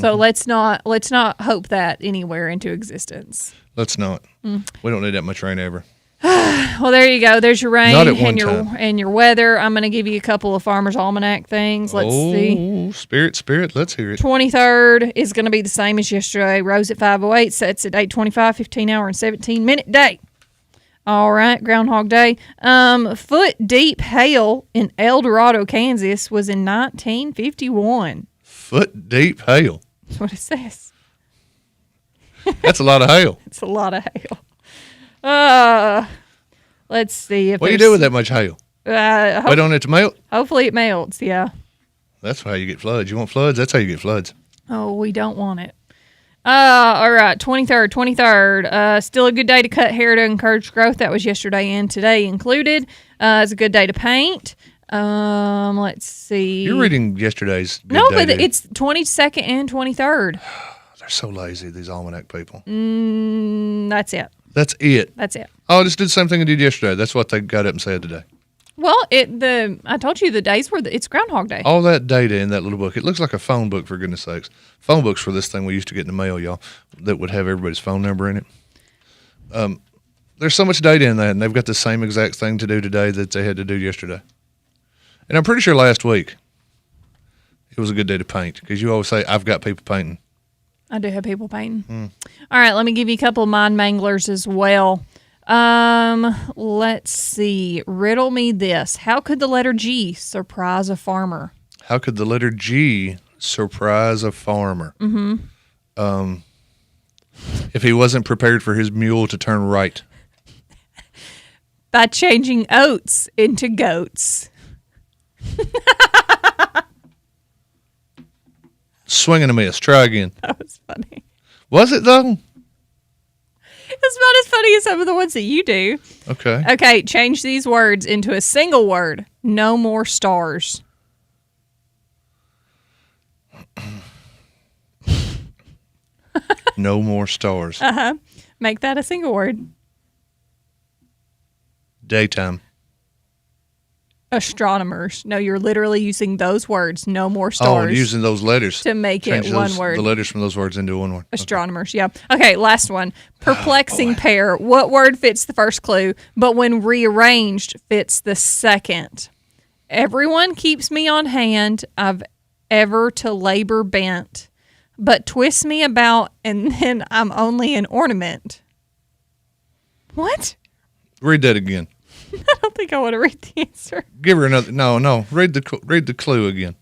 So let's not hope that anywhere into existence. Let's not. We don't need that much rain ever. Well, there you go. There's your rain Not at one and your time. and your weather. I'm going to give you a couple of Farmer's Almanac things. Let's see. Spirit, let's hear it. 23rd is going to be the same as yesterday. Rose at 5:08, sets at 8:25, 15-hour and 17-minute day. All right, Groundhog Day. Foot deep hail in El Dorado, Kansas was in 1951. Foot deep hail. That's what it says. That's a lot of hail. It's a lot of hail. Let's see if What do you do with that much hail? Wait on it to melt? Hopefully it melts, yeah. That's how you get floods. You want floods? That's how you get floods. Oh, we don't want it. All right, 23rd. Still a good day to cut hair to encourage growth. That was yesterday and today included. It's a good day to paint. Let's see. You're reading yesterday's. Good No, day, but dude. it's 22nd and 23rd. They're so lazy, these almanac people. That's it. That's it. That's it. Oh, I just did the same thing I did yesterday. That's what they got up and said today. Well, I told you the days were it's Groundhog Day. All that data in that little book. It looks like a phone book, for goodness sakes. Phone books for this thing we used to get in the mail, y'all, that would have everybody's phone number in it. There's so much data in that, and they've got the same exact thing to do today that they had to do yesterday. And I'm pretty sure last week it was a good day to paint, because you always say, I've got people painting. I do have people painting. All right, let me give you a couple of mind manglers as well. Let's see. Riddle me this. How could the letter G surprise a farmer? How could the letter G surprise a farmer? If he wasn't prepared for his mule to turn right. By changing oats into goats. Swing and a miss. Try again. That was funny. Was it, though? It's not as funny as some of the ones that you do. Okay. Okay, change these words into a single word. No more stars. No more stars. Uh-huh. Make that a single word. Daytime. Astronomers. No, you're literally using those words. No more Oh, stars. using those letters to make Change it one those- word. The letters from those words into one word. Astronomers, yeah. Okay, last one. Perplexing pair. What word fits the first clue, but when rearranged fits the second? Everyone keeps me on hand. I've ever to labor bent, but twist me about and then I'm only an ornament. What? Read that again. I don't think I want to read the answer. Give her another. No. Read the clue again.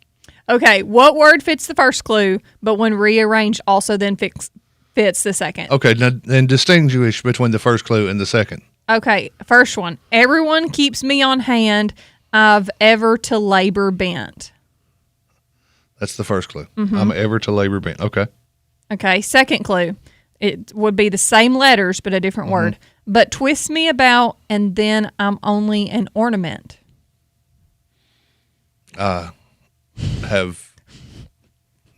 Okay, what word fits the first clue, but when rearranged also then fits the second? Okay, now then distinguish between the first clue and the second. Okay, first one. Everyone keeps me on hand. I've ever to labor bent. That's the first clue. Mhm. I'm ever to labor bent. Okay. Okay, second clue. It would be the same letters, but a different word. But twist me about, and then I'm only an ornament. I have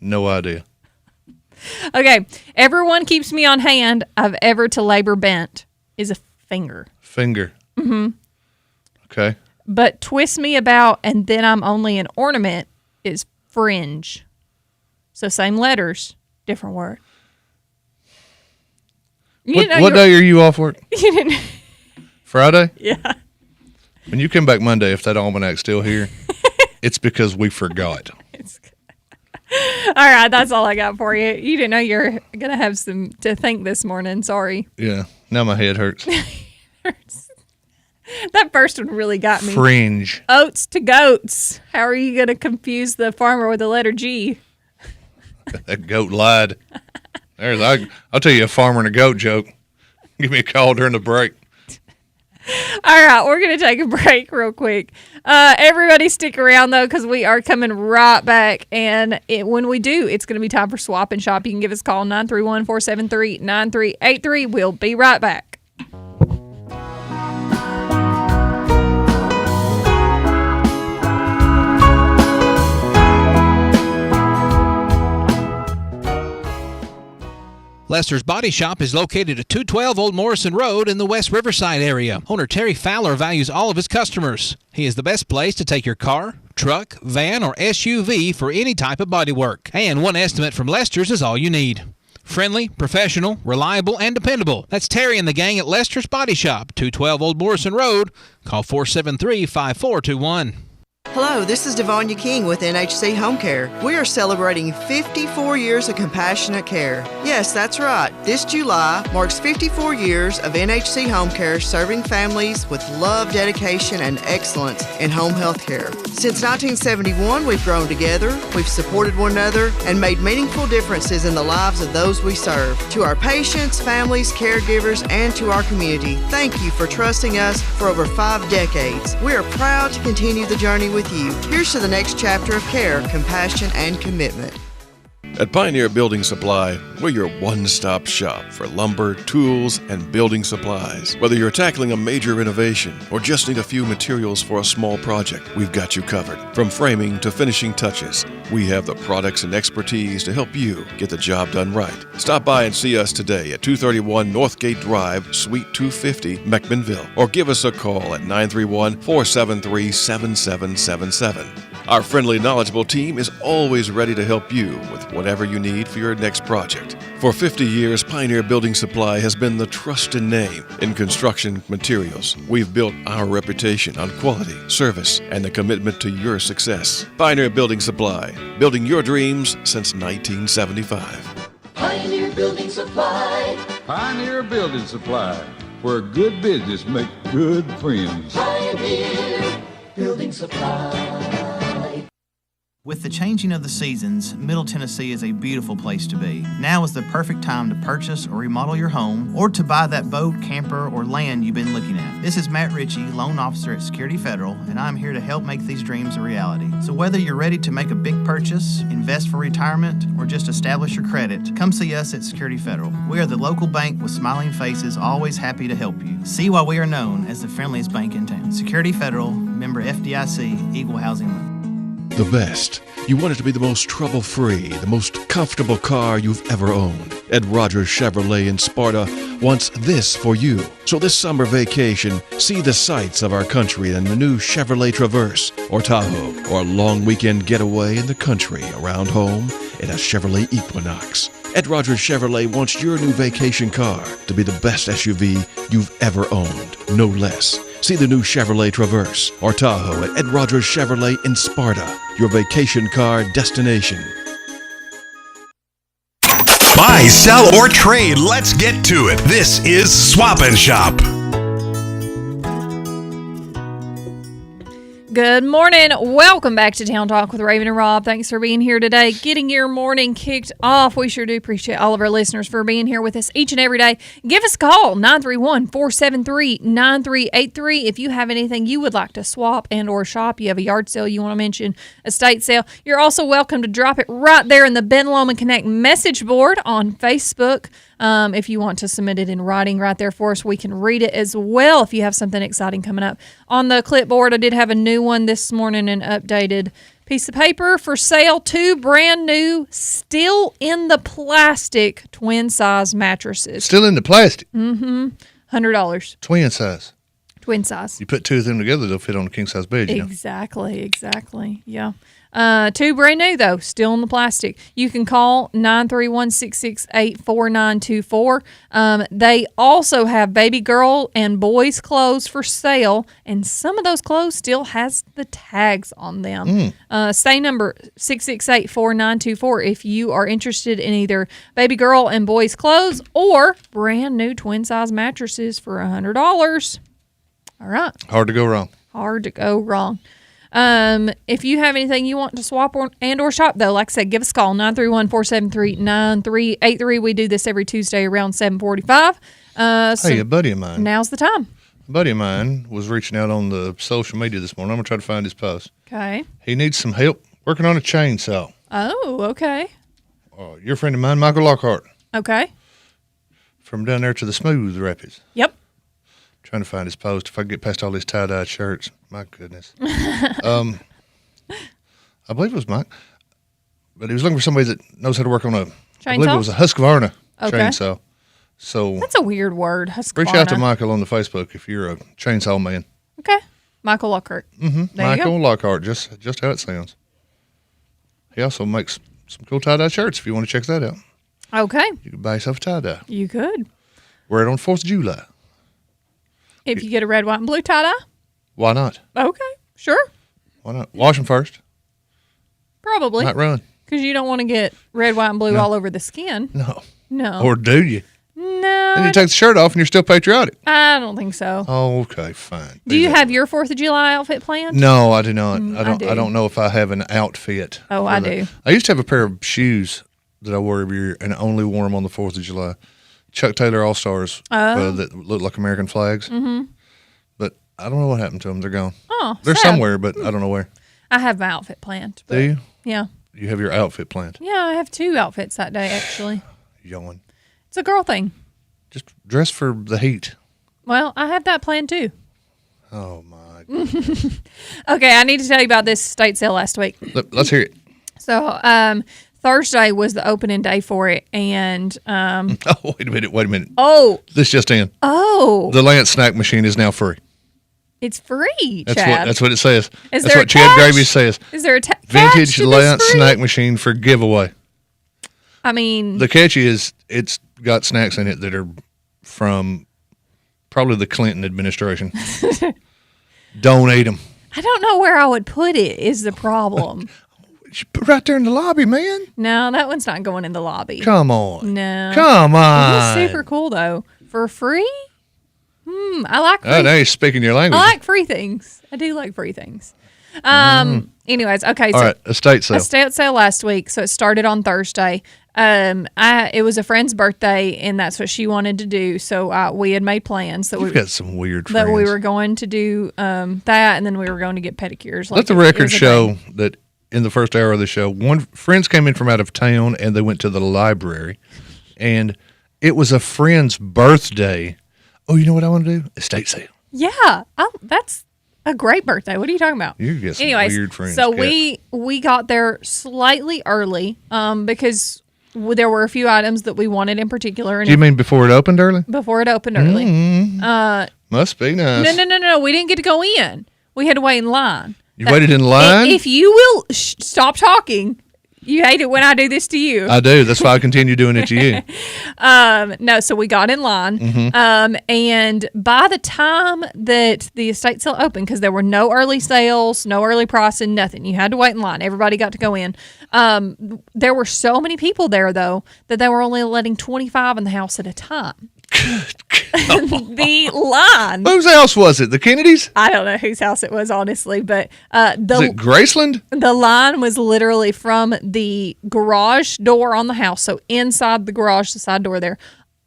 no idea. Okay, everyone keeps me on hand. I've ever to labor bent is a finger. Finger. Mm-hmm. Okay. But twist me about, and then I'm only an ornament is fringe. So same letters, different word. What day are you off work? You didn't. Friday? Yeah. When you come back Monday, if that almanac's still here, it's because we forgot. All right, that's all I got for you. You didn't know you're going to have some to think this morning. Sorry. Yeah. Now my head hurts. That first one really got me. Fringe. Oats to goats. How are you going to confuse the farmer with the letter G? That goat lied. I'll tell you a farmer and a goat joke. Give me a call during the break. All right, we're going to take a break real quick. Everybody stick around, though, because we are coming right back. And when we do, it's going to be time for Swap and Shop. You can give us a call, 931-473-9383. We'll be right back. Lester's Body Shop is located at 212 Old Morrison Road in the West Riverside area. Owner Terry Fowler values all of his customers. He is the best place to take your car, truck, van, or SUV for any type of body work. And one estimate from Lester's is all you need. Friendly, professional, reliable, and dependable. That's Terry and the gang at Lester's Body Shop, 212 Old Morrison Road. Call 473-5421. Hello, this is Devonia King with NHC Home Care. We are celebrating 54 years of compassionate care. Yes, that's right. This July marks 54 years of NHC Home Care serving families with love, dedication, and excellence in home health care. Since 1971, we've grown together, we've supported one another, and made meaningful differences in the lives of those we serve. To our patients, families, caregivers, and to our community, thank you for trusting us for over 5 decades. We are proud to continue the journey with you. Here's to the next chapter of care, compassion, and commitment. At Pioneer Building Supply, we're your one-stop shop for lumber, tools, and building supplies. Whether you're tackling a major renovation or just need a few materials for a small project, we've got you covered. From framing to finishing touches, we have the products and expertise to help you get the job done right. Stop by and see us today at 231 Northgate Drive, Suite 250, Meckmanville, or give us a call at 931-473-7777. Our friendly, knowledgeable team is always ready to help you with whatever you need for your next project. For 50 years, Pioneer Building Supply has been the trusted name in construction materials. We've built our reputation on quality, service, and the commitment to your success. Pioneer Building Supply, building your dreams since 1975. Pioneer Building Supply. Pioneer Building Supply, where good business make good friends. Pioneer Building Supply. With the changing of the seasons, Middle Tennessee is a beautiful place to be. Now is the perfect time to purchase or remodel your home or to buy that boat, camper, or land you've been looking at. This is Matt Ritchie, loan officer at Security Federal, and I'm here to help make these dreams a reality. So whether you're ready to make a big purchase, invest for retirement, or just establish your credit, come see us at Security Federal. We are the local bank with smiling faces, always happy to help you. See why we are known as the friendliest bank in town. Security Federal, member FDIC, Equal Housing Loan. the best. You want it to be the most trouble-free, the most comfortable car you've ever owned. Ed Rogers Chevrolet in Sparta wants this for you. So this summer vacation, see the sights of our country in the new Chevrolet Traverse or Tahoe, or a long weekend getaway in the country around home in a Chevrolet Equinox. Ed Rogers Chevrolet wants your new vacation car to be the best SUV you've ever owned, no less. See the new Chevrolet Traverse or Tahoe at Ed Rogers Chevrolet in Sparta, your vacation car destination. Buy, sell, or trade. Let's get to it. This is Swap and Shop. Good morning. Welcome back to Town Talk with Raven and Rob. Thanks for being here today, getting your morning kicked off. We sure do appreciate all of our listeners for being here with us each and every day. Give us a call, 931-473-9383. If you have anything you would like to swap and or shop, you have a yard sale you want to mention, estate sale, you're also welcome to drop it right there in the Ben Lomond Connect message board on Facebook. If you want to submit it in writing right there for us, we can read it as well if you have something exciting coming up. On the clipboard, I did have a new one this morning, an updated piece of paper for sale. 2 brand new, still in the plastic twin size mattresses. Still in the plastic? Mm-hmm. $100. Twin size. Twin size. You put 2 of them together, they'll fit on a king size bed, you know. Exactly. Yeah. 2 brand new, though, still in the plastic. You can call 931-668-4924. They also have baby girl and boys clothes for sale, and some of those clothes still has the tags on them. Say number 668-4924 if you are interested in either baby girl and boys clothes or brand new twin size mattresses for $100. All right. Hard to go wrong. If you have anything you want to swap and or shop, though, like I said, give us a call, 931-473-9383. We do this every Tuesday around 7:45. Hey, a buddy of mine. Now's the time. A buddy of mine was reaching out on the social media this morning. I'm going to try to find his post. Okay. He needs some help working on a chainsaw. Oh, okay. You're a friend of mine, Michael Lockhart. Okay. From down there to the Smooth Rapids. Yep. Trying to find his post. If I can get past all these tie-dye shirts. My goodness. I believe it was Mike. But he was looking for somebody that knows how to work on I believe it was a Husqvarna chainsaw. So that's a weird word, Husqvarna. Reach out to Michael on the Facebook if you're a chainsaw man. Okay. Michael Lockhart. Mm-hmm. Michael Lockhart, just how it sounds. He also makes some cool tie-dye shirts if you want to check that out. Okay. You could buy yourself a tie-dye. You could. Wear it on 4th of July. If you get a red, white, and blue tie-dye? Why not? Okay, sure. Why not? Wash them first. Probably. Not run. Because you don't want to get red, white, and blue all over the skin. No. No. Or do you? No. Then you take the shirt off and you're still patriotic. I don't think so. Oh, okay, fine. Do you have your 4th of July outfit planned? No, I do not. I do. don't know if I have an outfit. Oh, I do. I used to have a pair of shoes that I wore every year, and I only wore them on the 4th of July. Chuck Taylor All-Stars that look like American flags. Mm-hmm. But I don't know what happened to them. They're gone. Oh, they're sad. somewhere, but I don't know where. I have my outfit planned. Do you? Yeah. You have your outfit planned? Yeah, I have 2 outfits that day, actually. Yawn. It's a girl thing. Just dress for the heat. Well, I have that planned, too. Oh, my Okay, I need to tell you about this estate sale last week. Let's hear it. So, Thursday was the opening day for it, and Oh, wait a minute. Oh. This just in. Oh. The Lance snack machine is now free. It's free, That's Chad. that's what it says. Is That's there what a Chad catch? Gravy says. Is there a catch Vintage to this Lance free? snack machine for giveaway. I mean, The catch is it's got snacks in it that are from probably the Clinton administration. Don't eat them. I don't know where I would put it is the problem. Right there in the lobby, man. No, that one's not going in the lobby. Come on. No. Come on. It is super cool, though. For free? I like free. Oh, now you're speaking your language. I like free things. I do like free things. Anyways, okay. All right, estate sale. Estate sale last week, so it started on Thursday. It was a friend's birthday, and that's what she wanted to do. So we had made plans that We've got some weird friends. that we were going to do that, and then we were going to get pedicures. Let the record show that in the first hour of the show, friends came in from out of town, and they went to the library, and it was a friend's birthday. Oh, you know what I want to do? Estate sale. Yeah, that's A great birthday. What are you talking about? You get some Anyways, weird friends. so Kat. we got there slightly early because there were a few items that we wanted in particular. And Do you mean before it opened early? before it opened early? Must be nice. No. We didn't get to go in. We had to wait in line. You waited in line? If you will stop talking, you hate it when I do this to you. I do. That's why I continue doing it to you. No, so we got in line. And by the time that the estate sale opened, because there were no early sales, no early pricing, nothing. You had to wait in line. Everybody got to go in. There were so many people there, though, that they were only letting 25 in the house at a time. The line. Whose house was it? The Kennedys? I don't know whose house it was, honestly, but Is it Graceland? the line was literally from the garage door on the house, so inside the garage, the side door there,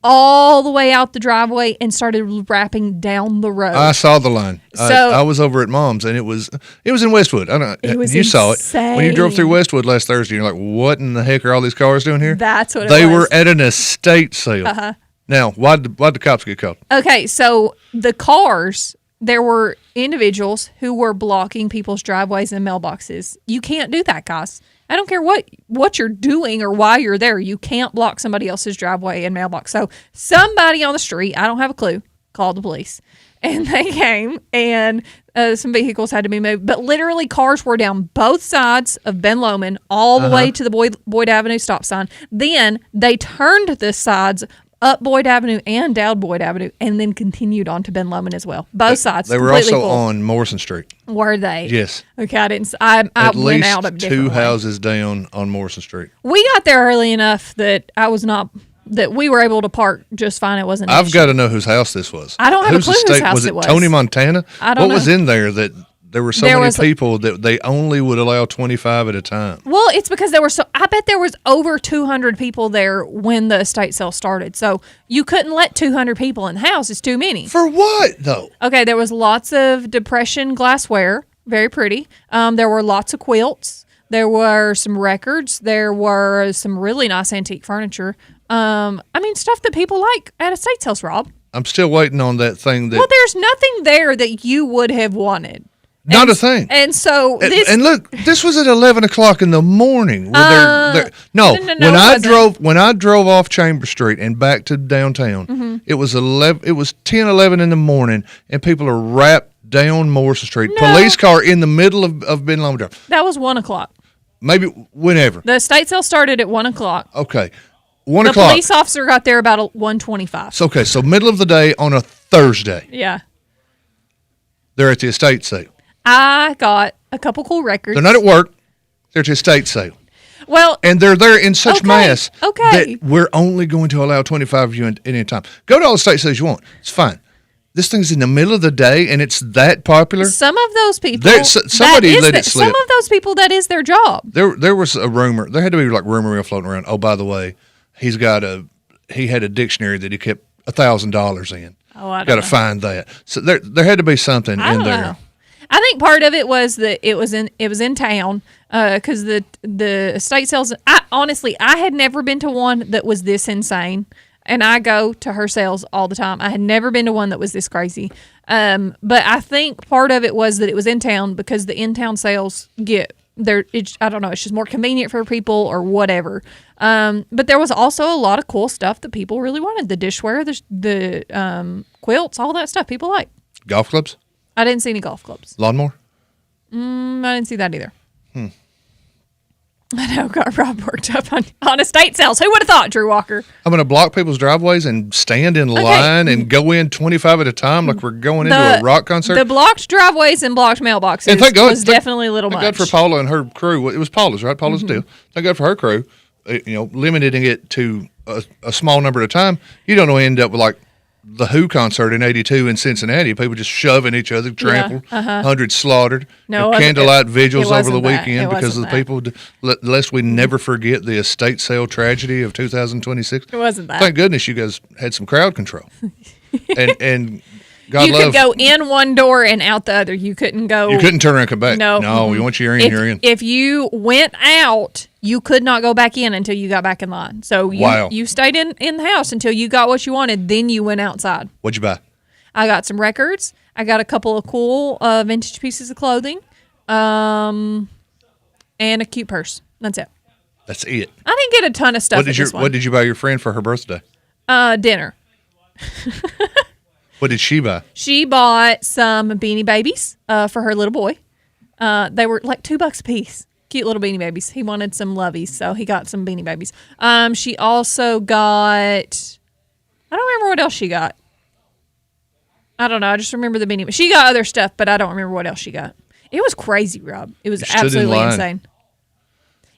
all the way out the driveway and started wrapping down the road. I saw the line. So- I was over at Mom's, and it was in Westwood. I don't. It was you saw it when you drove through Westwood last Thursday. You're like, what in the heck are all these cars doing here? That's what it they was. were at an estate sale. Uh-huh. Now, why'd the cops get called? Okay, so the cars, there were individuals who were blocking people's driveways and mailboxes. You can't do that, guys. I don't care what you're doing or why you're there. You can't block somebody else's driveway and mailbox. So somebody on the street, I don't have a clue, called the police. And they came, and some vehicles had to be moved. But literally, cars were down both sides of Ben Lomond all the way to the Boyd Avenue stop sign. Then they turned the sides up Boyd Avenue and down Boyd Avenue, and then continued on to Ben Lomond as well. Both sides. They were completely also full. on Morrison Street. Were they? Yes. Okay, I didn't. I At went least out a different two way. houses down on Morrison Street. We got there early enough that that we were able to park just fine. It wasn't. an I've issue. got to know whose house this was. I don't have a clue whose estate house was it was. Tony Montana? I don't What was know. in there that there were so There many was- people that they only would allow 25 at a time? Well, it's because there were I bet there was over 200 people there when the estate sale started. So you couldn't let 200 people in the house. It's too many. For what though? Okay, there was lots of depression glassware, very pretty. There were lots of quilts. There were some records. There were some really nice antique furniture. I mean, stuff that people like at estate sales, Rob. I'm still waiting on that thing that. Well, there's nothing there that you would have wanted. Not a thing. And so this. And look, this was at 11 o'clock in the morning. No, When I drove off Chamber Street and back to downtown, Mm-hmm. it was 10, 11 in the morning, and people are wrapped down Morrison Street. No. Police car in the middle of Ben Lomond Drive. That was 1 o'clock. Maybe whenever. The estate sale started at 1 o'clock. Okay, 1 The o'clock. police officer got there about 1:25. So, okay, so middle of the day on a Thursday, Yeah. they're at the estate sale. I got a couple cool records. They're not at work. They're at the estate sale. Well, And they're there in such Okay, mass okay. that we're only going to allow 25 of you at any time. Go to all the estate sales you want. It's fine. This thing's in the middle of the day, and it's that popular. some of those people. Somebody let it slip. Some of those people, that is their job. There was a rumor. There had to be like rumor mill floating around. Oh, by the way, he had a dictionary that he kept $1,000 in. Oh, I don't Got to know. find that. So there had to be something I in don't there. know. I think part of it was that it was in town because the estate sales. I had never been to one that was this insane, and I go to her sales all the time. I had never been to one that was this crazy. But I think part of it was that it was in town because the in town sales get there. I don't know. It's just more convenient for people or whatever. But there was also a lot of cool stuff that people really wanted: the dishware, the quilts, all that stuff people like. Golf clubs, I didn't see any golf clubs. lawnmower. I didn't see that either. I know, got Rob worked up on estate sales. Who would have thought, Drew Walker? I'm going to block people's driveways and stand in line and go in 25 at a time like we're going into a rock concert. The blocked driveways and blocked mailboxes And thank God, was definitely a little thank much. God for Paula and her crew. It was Paula's, right? Paula's deal. Thank God for her crew. Limiting it to a small number at a time. You don't end up with like the Who concert in '82 in Cincinnati. People just shoving each other, trampled, hundreds slaughtered. No, it wasn't candlelight that. vigils It over the wasn't that. weekend It because of wasn't the people. Lest we never forget the estate sale tragedy of 2026. It wasn't that. Thank goodness you guys had some crowd control. and God you love. could go in one door and out the other. You couldn't go. You couldn't turn around and come back. No. No, we want you in, you're in. If you went out, you could not go back in until you got back in line. So you stayed in the house until you got what you wanted. Then you went outside. What'd you buy? I got some records. I got a couple of cool vintage pieces of clothing, and a cute purse. That's it. That's it. I didn't get a ton of stuff. What did you buy your friend for her birthday? Dinner. What did she buy? She bought some Beanie Babies for her little boy. They were like $2 a piece. Cute little Beanie Babies. He wanted some loveys, so he got some Beanie Babies. She also got... I don't remember what else she got. I don't know. I just remember the Beanie... She got other stuff, but I don't remember what else she got. It was crazy, Rob. It was absolutely insane.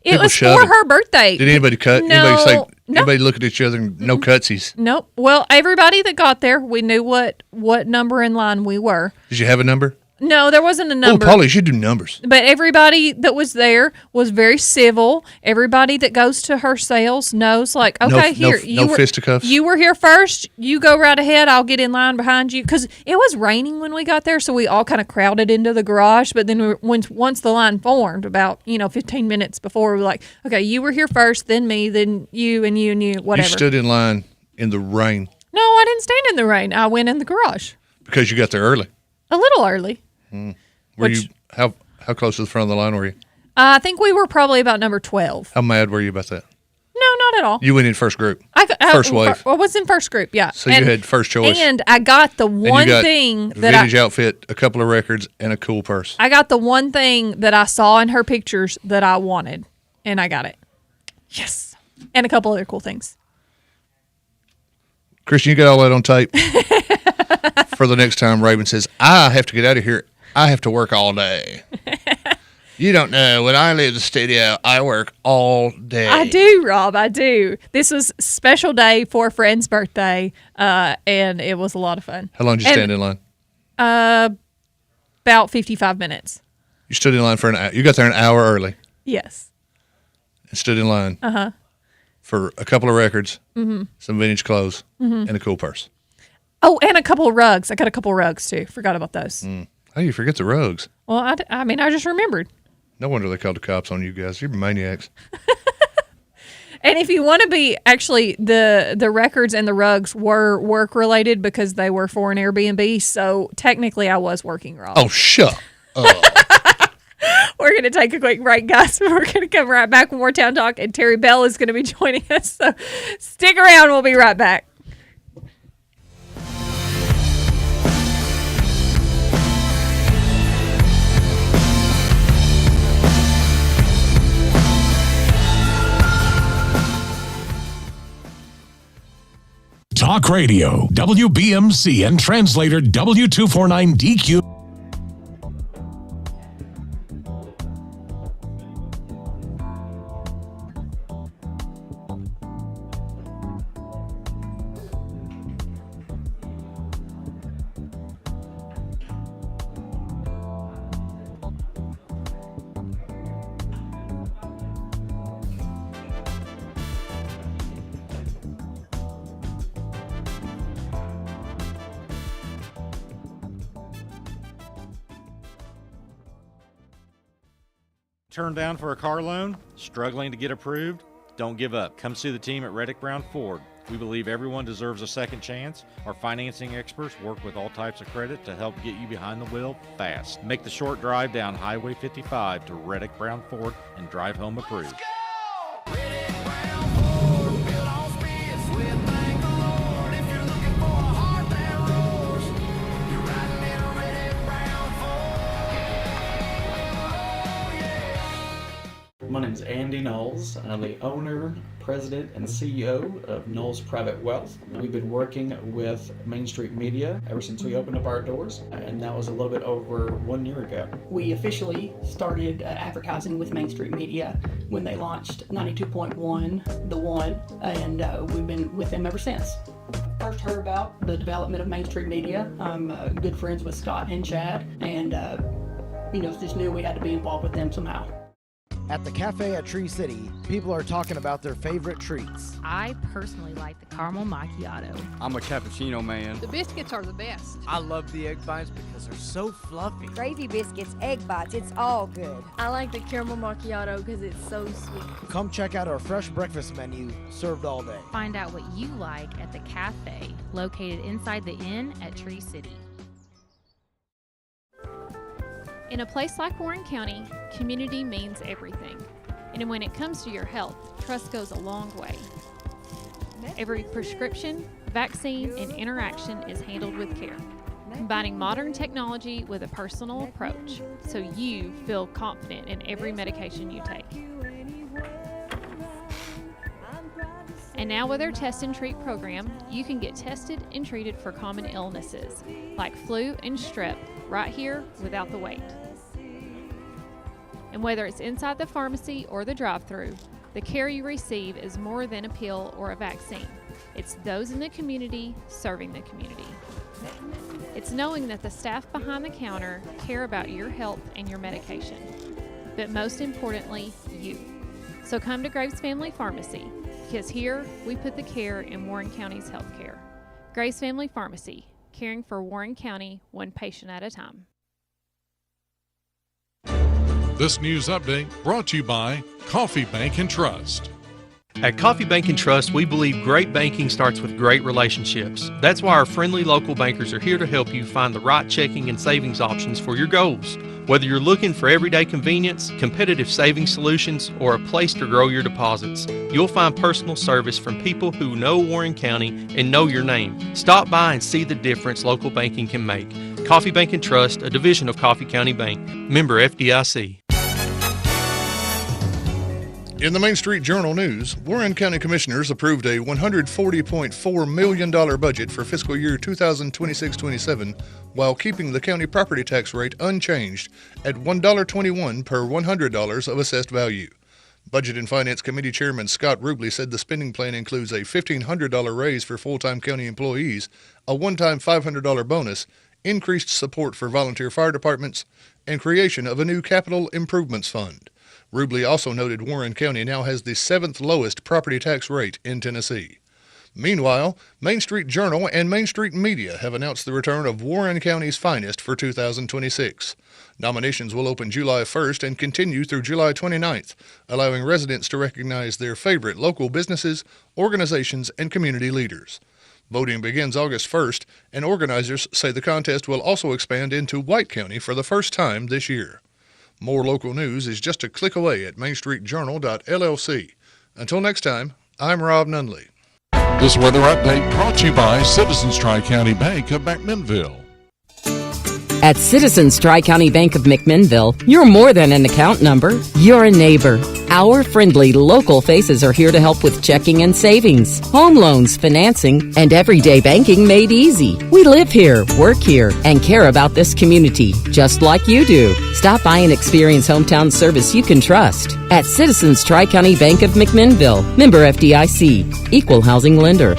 It was for her birthday. Did anybody cut? No. Anybody look at each other and no cutsies? Nope. Well, everybody that got there, we knew what number in line we were. Did you have a number? No, there wasn't a number. Oh, Paulie, you should do numbers. But everybody that was there was very civil. Everybody that goes to her sales knows, like, okay, no fisticuffs. You were here first. You go right ahead. I'll get in line behind you. Because it was raining when we got there, so we all kind of crowded into the garage. But then once the line formed, about 15 minutes before, we were like, okay, you were here first, then me, then you, and you, and you, whatever. You stood in line in the rain. No, I didn't stand in the rain. I went in the garage. Because you got there early. A little early. Were you how close to the front of the line were you? I think we were probably about number 12. How mad were you about that? No, not at all. You went in first group. First wave. I was in first group, yeah. So you had first choice. And I got the one thing that vintage outfit, a couple of records, and a cool purse. I got the one thing that I saw in her pictures that I wanted, and I got it. Yes. And a couple other cool things. Christian, you got all that on tape? For the next time Raven says, I have to get out of here. I have to work all day. You don't know. When I leave the studio, I work all day. I do, Rob. I do. This was a special day for a friend's birthday, and it was a lot of fun. How long did you stand in line? About 55 minutes. You stood in line for an hour. You got there an hour early. Yes. And stood in line. Uh-huh. For a couple of records, Mm-hmm. some vintage clothes, Mhm. and a cool purse. Oh, and a couple of rugs. I got a couple of rugs, too. Forgot about those. How do you forget the rugs? Well, I mean, I just remembered. No wonder they called the cops on you guys. You're maniacs. And if you want to be, actually, the records and the rugs were work-related because they were for an Airbnb, so technically I was working, Rob. Oh, shut up. We're going to take a quick break, guys. We're going to come right back with more Town Talk, and Terry Bell is going to be joining us, so stick around. We'll be right back. Talk Radio, WBMC, and translator W249DQ. Turned down for a car loan? Struggling to get approved? Don't give up. Come see the team at Reddick Brown Ford. We believe everyone deserves a second chance. Our financing experts work with all types of credit to help get you behind the wheel fast. Make the short drive down Highway 55 to Reddick Brown Ford and drive home approved. My name is Andy Knowles. I'm the owner, president, and CEO of Knowles Private Wealth. We've been working with Main Street Media ever since we opened up our doors, and that was a little bit over 1 year ago. We officially started advertising with Main Street Media when they launched 92.1 The One, and we've been with them ever since. First heard about the development of Main Street Media. I'm good friends with Scott and Chad, and just knew we had to be involved with them somehow. At the cafe at Tree City, people are talking about their favorite treats. I personally like the caramel macchiato. I'm a cappuccino man. The biscuits are the best. I love the egg bites because they're so fluffy. Gravy biscuits, egg bites, it's all good. I like the caramel macchiato because it's so sweet. Come check out our fresh breakfast menu, served all day. Find out what you like at the cafe located inside the inn at Tree City. In a place like Warren County, community means everything. And when it comes to your health, trust goes a long way. Every prescription, vaccine, and interaction is handled with care, combining modern technology with a personal approach so you feel confident in every medication you take. And now with our Test and Treat program, you can get tested and treated for common illnesses like flu and strep right here without the wait. And whether it's inside the pharmacy or the drive-thru, the care you receive is more than a pill or a vaccine. It's those in the community serving the community. It's knowing that the staff behind the counter care about your health and your medication, but most importantly, you. So come to Graves Family Pharmacy, because here we put the care in Warren County's healthcare. Graves Family Pharmacy, caring for Warren County one patient at a time. This news update brought to you by Coffee Bank and Trust. At Coffee Bank and Trust, we believe great banking starts with great relationships. That's why our friendly local bankers are here to help you find the right checking and savings options for your goals. Whether you're looking for everyday convenience, competitive savings solutions, or a place to grow your deposits, you'll find personal service from people who know Warren County and know your name. Stop by and see the difference local banking can make. Coffee Bank and Trust, a division of Coffee County Bank. Member FDIC. In the Main Street Journal News, Warren County Commissioners approved a $140.4 million budget for fiscal year 2026-27 while keeping the county property tax rate unchanged at $1.21 per $100 of assessed value. Budget and Finance Committee Chairman Scott Rubley said the spending plan includes a $1,500 raise for full-time county employees, a one-time $500 bonus, increased support for volunteer fire departments, and creation of a new capital improvements fund. Rubley also noted Warren County now has the 7th lowest property tax rate in Tennessee. Meanwhile, Main Street Journal and Main Street Media have announced the return of Warren County's Finest for 2026. Nominations will open July 1st and continue through July 29th, allowing residents to recognize their favorite local businesses, organizations, and community leaders. Voting begins August 1st, and organizers say the contest will also expand into White County for the first time this year. More local news is just a click away at mainstreetjournal.llc. Until next time, I'm Rob Nunley. This weather update brought to you by Citizens Tri-County Bank of McMinnville. At Citizens Tri-County Bank of McMinnville, you're more than an account number, you're a neighbor. Our friendly local faces are here to help with checking and savings, home loans, financing, and everyday banking made easy. We live here, work here, and care about this community, just like you do. Stop by and experience hometown service you can trust. At Citizens Tri-County Bank of McMinnville, member FDIC, equal housing lender.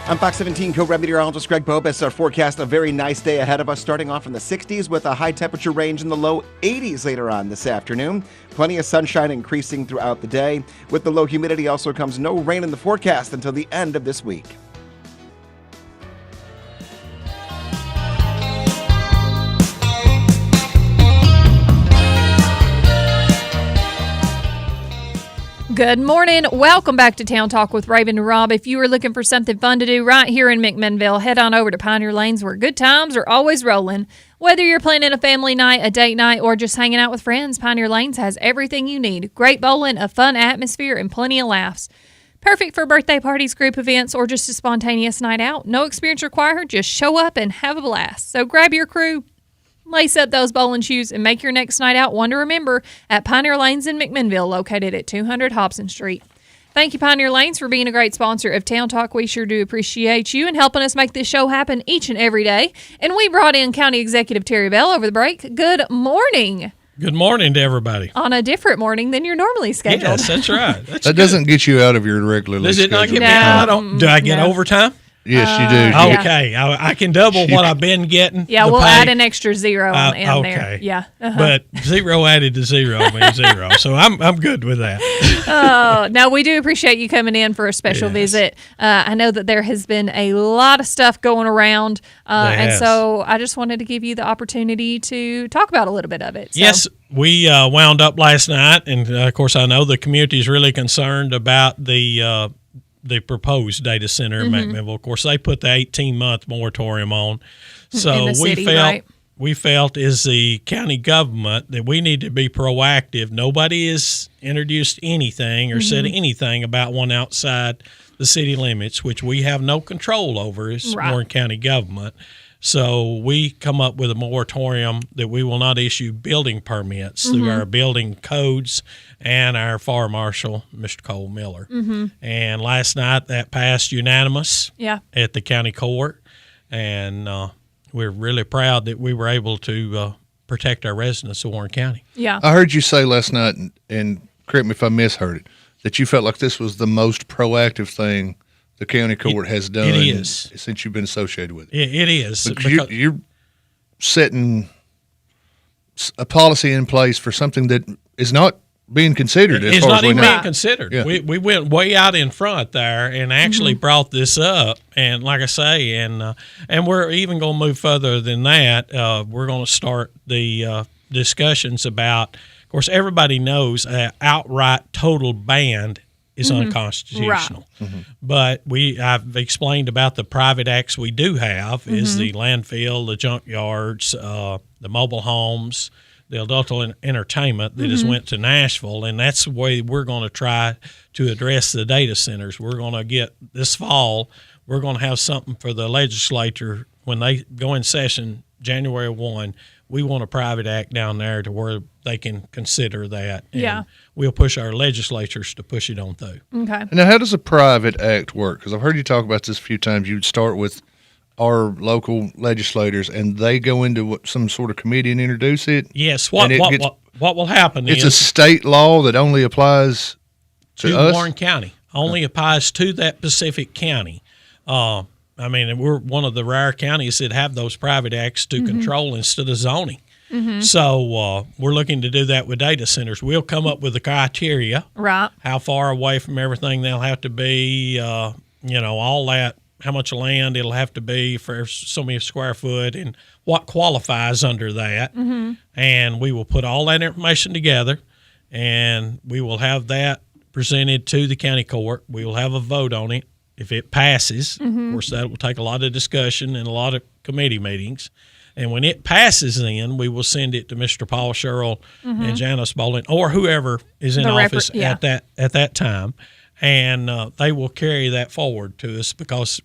I'm Fox 17 co-meteorologist Greg Bobus. Our forecast, a very nice day ahead of us, starting off in the 60s with a high temperature range in the low 80s later on this afternoon. Plenty of sunshine increasing throughout the day. With the low humidity also comes no rain in the forecast until the end of this week. Good morning. Welcome back to Town Talk with Raven and Rob. If you are looking for something fun to do right here in McMinnville, head on over to Pioneer Lanes where good times are always rolling. Whether you're planning a family night, a date night, or just hanging out with friends, Pioneer Lanes has everything you need. Great bowling, a fun atmosphere, and plenty of laughs. Perfect for birthday parties, group events, or just a spontaneous night out. No experience required. Just show up and have a blast. So grab your crew, lace up those bowling shoes, and make your next night out one to remember at Pioneer Lanes in McMinnville, located at 200 Hobson Street. Thank you, Pioneer Lanes, for being a great sponsor of Town Talk. We sure do appreciate you and helping us make this show happen each and every day. And we brought in County Executive Terry Bell over the break. Good morning. Good morning to everybody. On a different morning than you're normally scheduled. Yes, that's right. That doesn't get you out of your regularly Does it not scheduled get me out? Do I get overtime? Yes, you do. Okay, I can double what I've been getting. Yeah, we'll add an extra zero on the end okay. there. Yeah. But zero added to zero means zero. So I'm good with that. Oh, no, we do appreciate you coming in for a special visit. I know that there has been a lot of stuff going around, and so I just wanted to give you the opportunity to talk about a little bit of it. So. Yes, we wound up last night, and of course I know the community is really concerned about the the proposed data center in McMinnville. Of course, they put the 18-month moratorium on. So In the city, right? we felt as the county government that we need to be proactive. Nobody has introduced anything or said anything about one outside the city limits, which we have no control over as Warren County government. So we come up with a moratorium that we will not issue building permits through our building codes and our fire marshal, Mr. Cole Miller. And last night that passed unanimous at the county court. And we're really proud that we were able to protect our residents of Warren County. Yeah. I heard you say last night, and correct me if I misheard it, that you felt like this was the most proactive thing the county court has done since you've been associated with it. It is. Because you're setting a policy in place for something that is not being considered as far as we know. It's not even being considered. Yeah. We went way out in front there and actually brought this up. And like I say, and we're even going to move further than that. We're going to start the discussions about, of course, everybody knows an outright total ban is unconstitutional. But I've explained about the private acts we do have is the landfill, the junkyards, the mobile homes, the adult entertainment that has went to Nashville, and that's the way we're going to try to address the data centers. We're going to get this fall, we're going to have something for the legislature when they go in session January 1. We want a private act down there to where they can consider that. And we'll push our legislatures to push it on through. Okay. Now, how does a private act work? Because I've heard you talk about this a few times. You'd start with our local legislators, and they go into some sort of committee and introduce it? Yes. What will happen it's is... a state law that only applies to us? Warren County. Only applies to that Pacific county. I mean, we're one of the rare counties that have those private acts to control instead of zoning. So we're looking to do that with data centers. We'll come up with the criteria. Right. How far away from everything they'll have to be, all that, how much land it'll have to be for so many square foot and what qualifies under that. And we will put all that information together, and we will have that presented to the county court. We will have a vote on it. If it passes, of course, that will take a lot of discussion and a lot of committee meetings. And when it passes, then we will send it to Mr. Paul Sherrill and Janice Bolin or whoever is in office at that time, and they will carry that forward to us because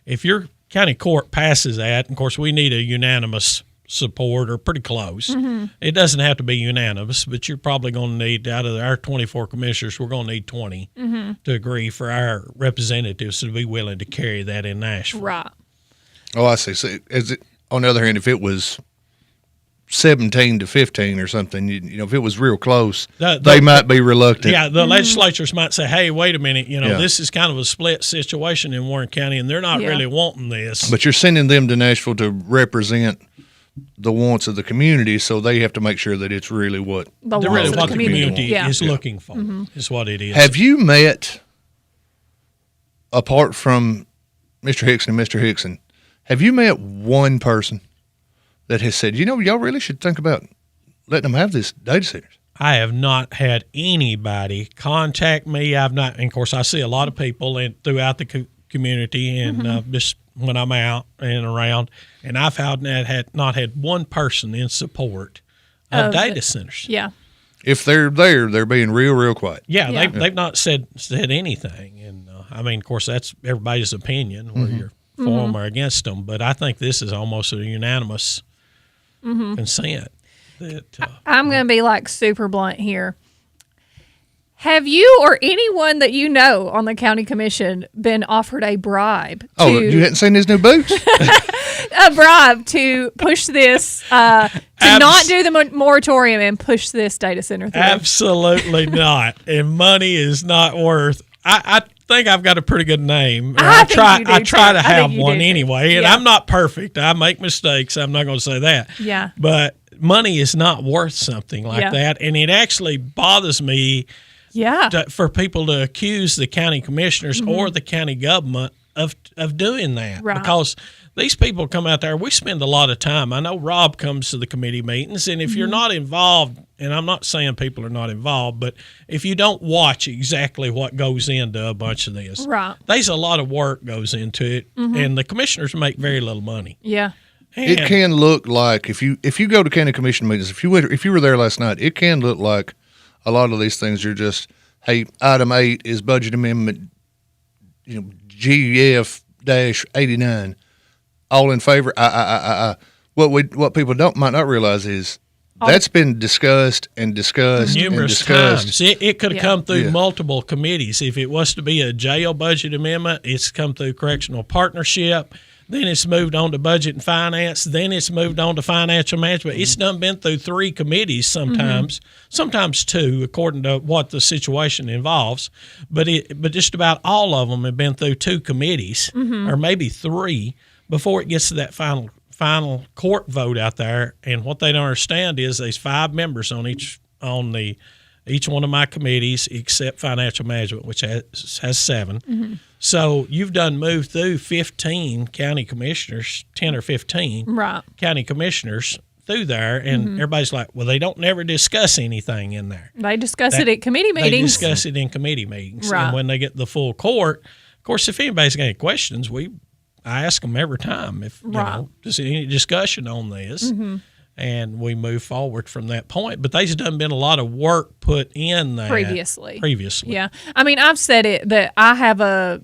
if your county court passes that, of course, we need a unanimous support or pretty close. It doesn't have to be unanimous, but you're probably going to need, out of our 24 commissioners, we're going to need 20 to agree for our representatives to be willing to carry that in Nashville. Right. Oh, I see. So on the other hand, if it was 17 to 15 or something, if it was real close, they might be reluctant. Yeah, the legislatures might say, hey, wait a minute, this is kind of a split situation in Warren County, and they're not really wanting this. But you're sending them to Nashville to represent the wants of the community, so they have to make sure that it's really what the community is looking for is what it is. Have you met, apart from Mr. Hickson and Mr. Hickson, have you met one person that has said, y'all really should think about letting them have this data centers? I have not had anybody contact me. I've not, and of course, I see a lot of people throughout the community and just when I'm out and around, and I've not had one person in support of data centers. Yeah. If they're there, they're being real quiet. Yeah. They've not said anything, and I mean, of course, that's everybody's opinion whether you're for them or against them. But I think this is almost a unanimous consent. I'm going to be like super blunt here. Have you or anyone that you know on the county commission been offered a bribe? You hadn't seen his new boots? A bribe to push this, to not do the moratorium and push this data center through? Absolutely not. And money is not worth. I think I've got a pretty good name. I try to have one anyway, and I'm not perfect. I make mistakes. I'm not going to say that. Yeah. But money is not worth something like that, and it actually bothers me. Yeah. For people to accuse the county commissioners or the county government of doing that. Right. Because these people come out there, we spend a lot of time. I know Rob comes to the committee meetings, and if you're not involved, and I'm not saying people are not involved, but if you don't watch exactly what goes into a bunch of this, Right. there's a lot of work goes into it, and the commissioners make very little money. Yeah. It can look like if you go to county commission meetings, if you were there last night, it can look like a lot of these things are just, hey, item 8 is budget amendment, GF-89, all in favor. What people might not realize is that's been discussed and discussed numerous and discussed. times. It could have come through multiple committees. If it was to be a jail budget amendment, it's come through correctional partnership. Then it's moved on to budget and finance. Then it's moved on to financial management. It's done been through 3 committees sometimes, sometimes 2, according to what the situation involves. But just about all of them have been through 2 committees, or maybe 3, before it gets to that final court vote out there. And what they don't understand is there's 5 members on each one of my committees, except financial management, which has 7. So you've done moved through 15 county commissioners, 10 or 15 county commissioners through there, and everybody's like, well, they don't never discuss anything in there. They discuss it at committee meetings. They discuss it in committee meetings. Right. And when they get the full court, of course, if anybody's got any questions, I ask them every time if there's any discussion on this. And we move forward from that point. But there's done been a lot of work put in there previously. Yeah. I mean, I've said it that I have a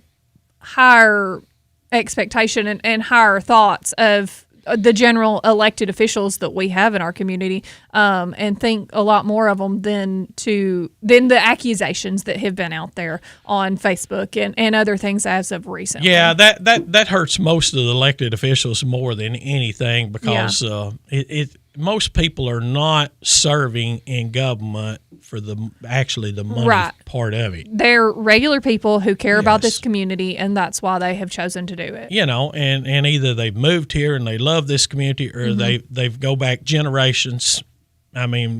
higher expectation and higher thoughts of the general elected officials that we have in our community, and think a lot more of them than the accusations that have been out there on Facebook and other things as of recently. Yeah, that hurts most of the elected officials more than anything, because most people are not serving in government for the money part of it. They're regular people who care about this community, and that's why they have chosen to do it. And either they've moved here and they love this community, or they've go back generations. I mean,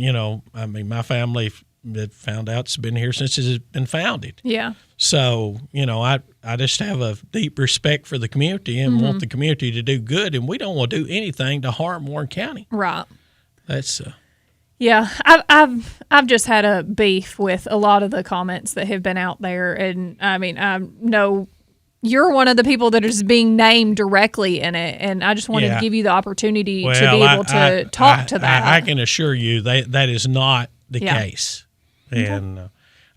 my family that found out it's been here since it's been founded. Yeah. So, I just have a deep respect for the community and want the community to do good, and we don't want to do anything to harm Warren County. Right. That's yeah, I've just had a beef with a lot of the comments that have been out there, and I mean, I know you're one of the people that is being named directly in it, and I just wanted to give you the opportunity to be able to talk to that. I can assure you that is not the case, and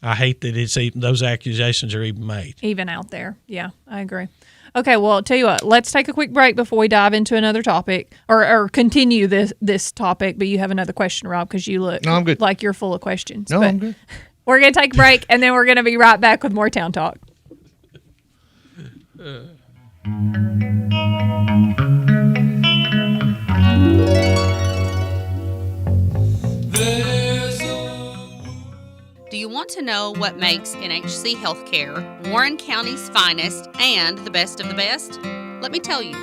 I hate that those accusations are even made. Even out there. Yeah, I agree. Okay, well, I'll tell you what, let's take a quick break before we dive into another topic, or continue this topic, but you have another question, Rob, because you look like you're full of questions. No, I'm good. We're going to take a break, and then we're going to be right back with more Town Talk. Do you want to know what makes NHC Healthcare Warren County's finest and the best of the best? Let me tell you.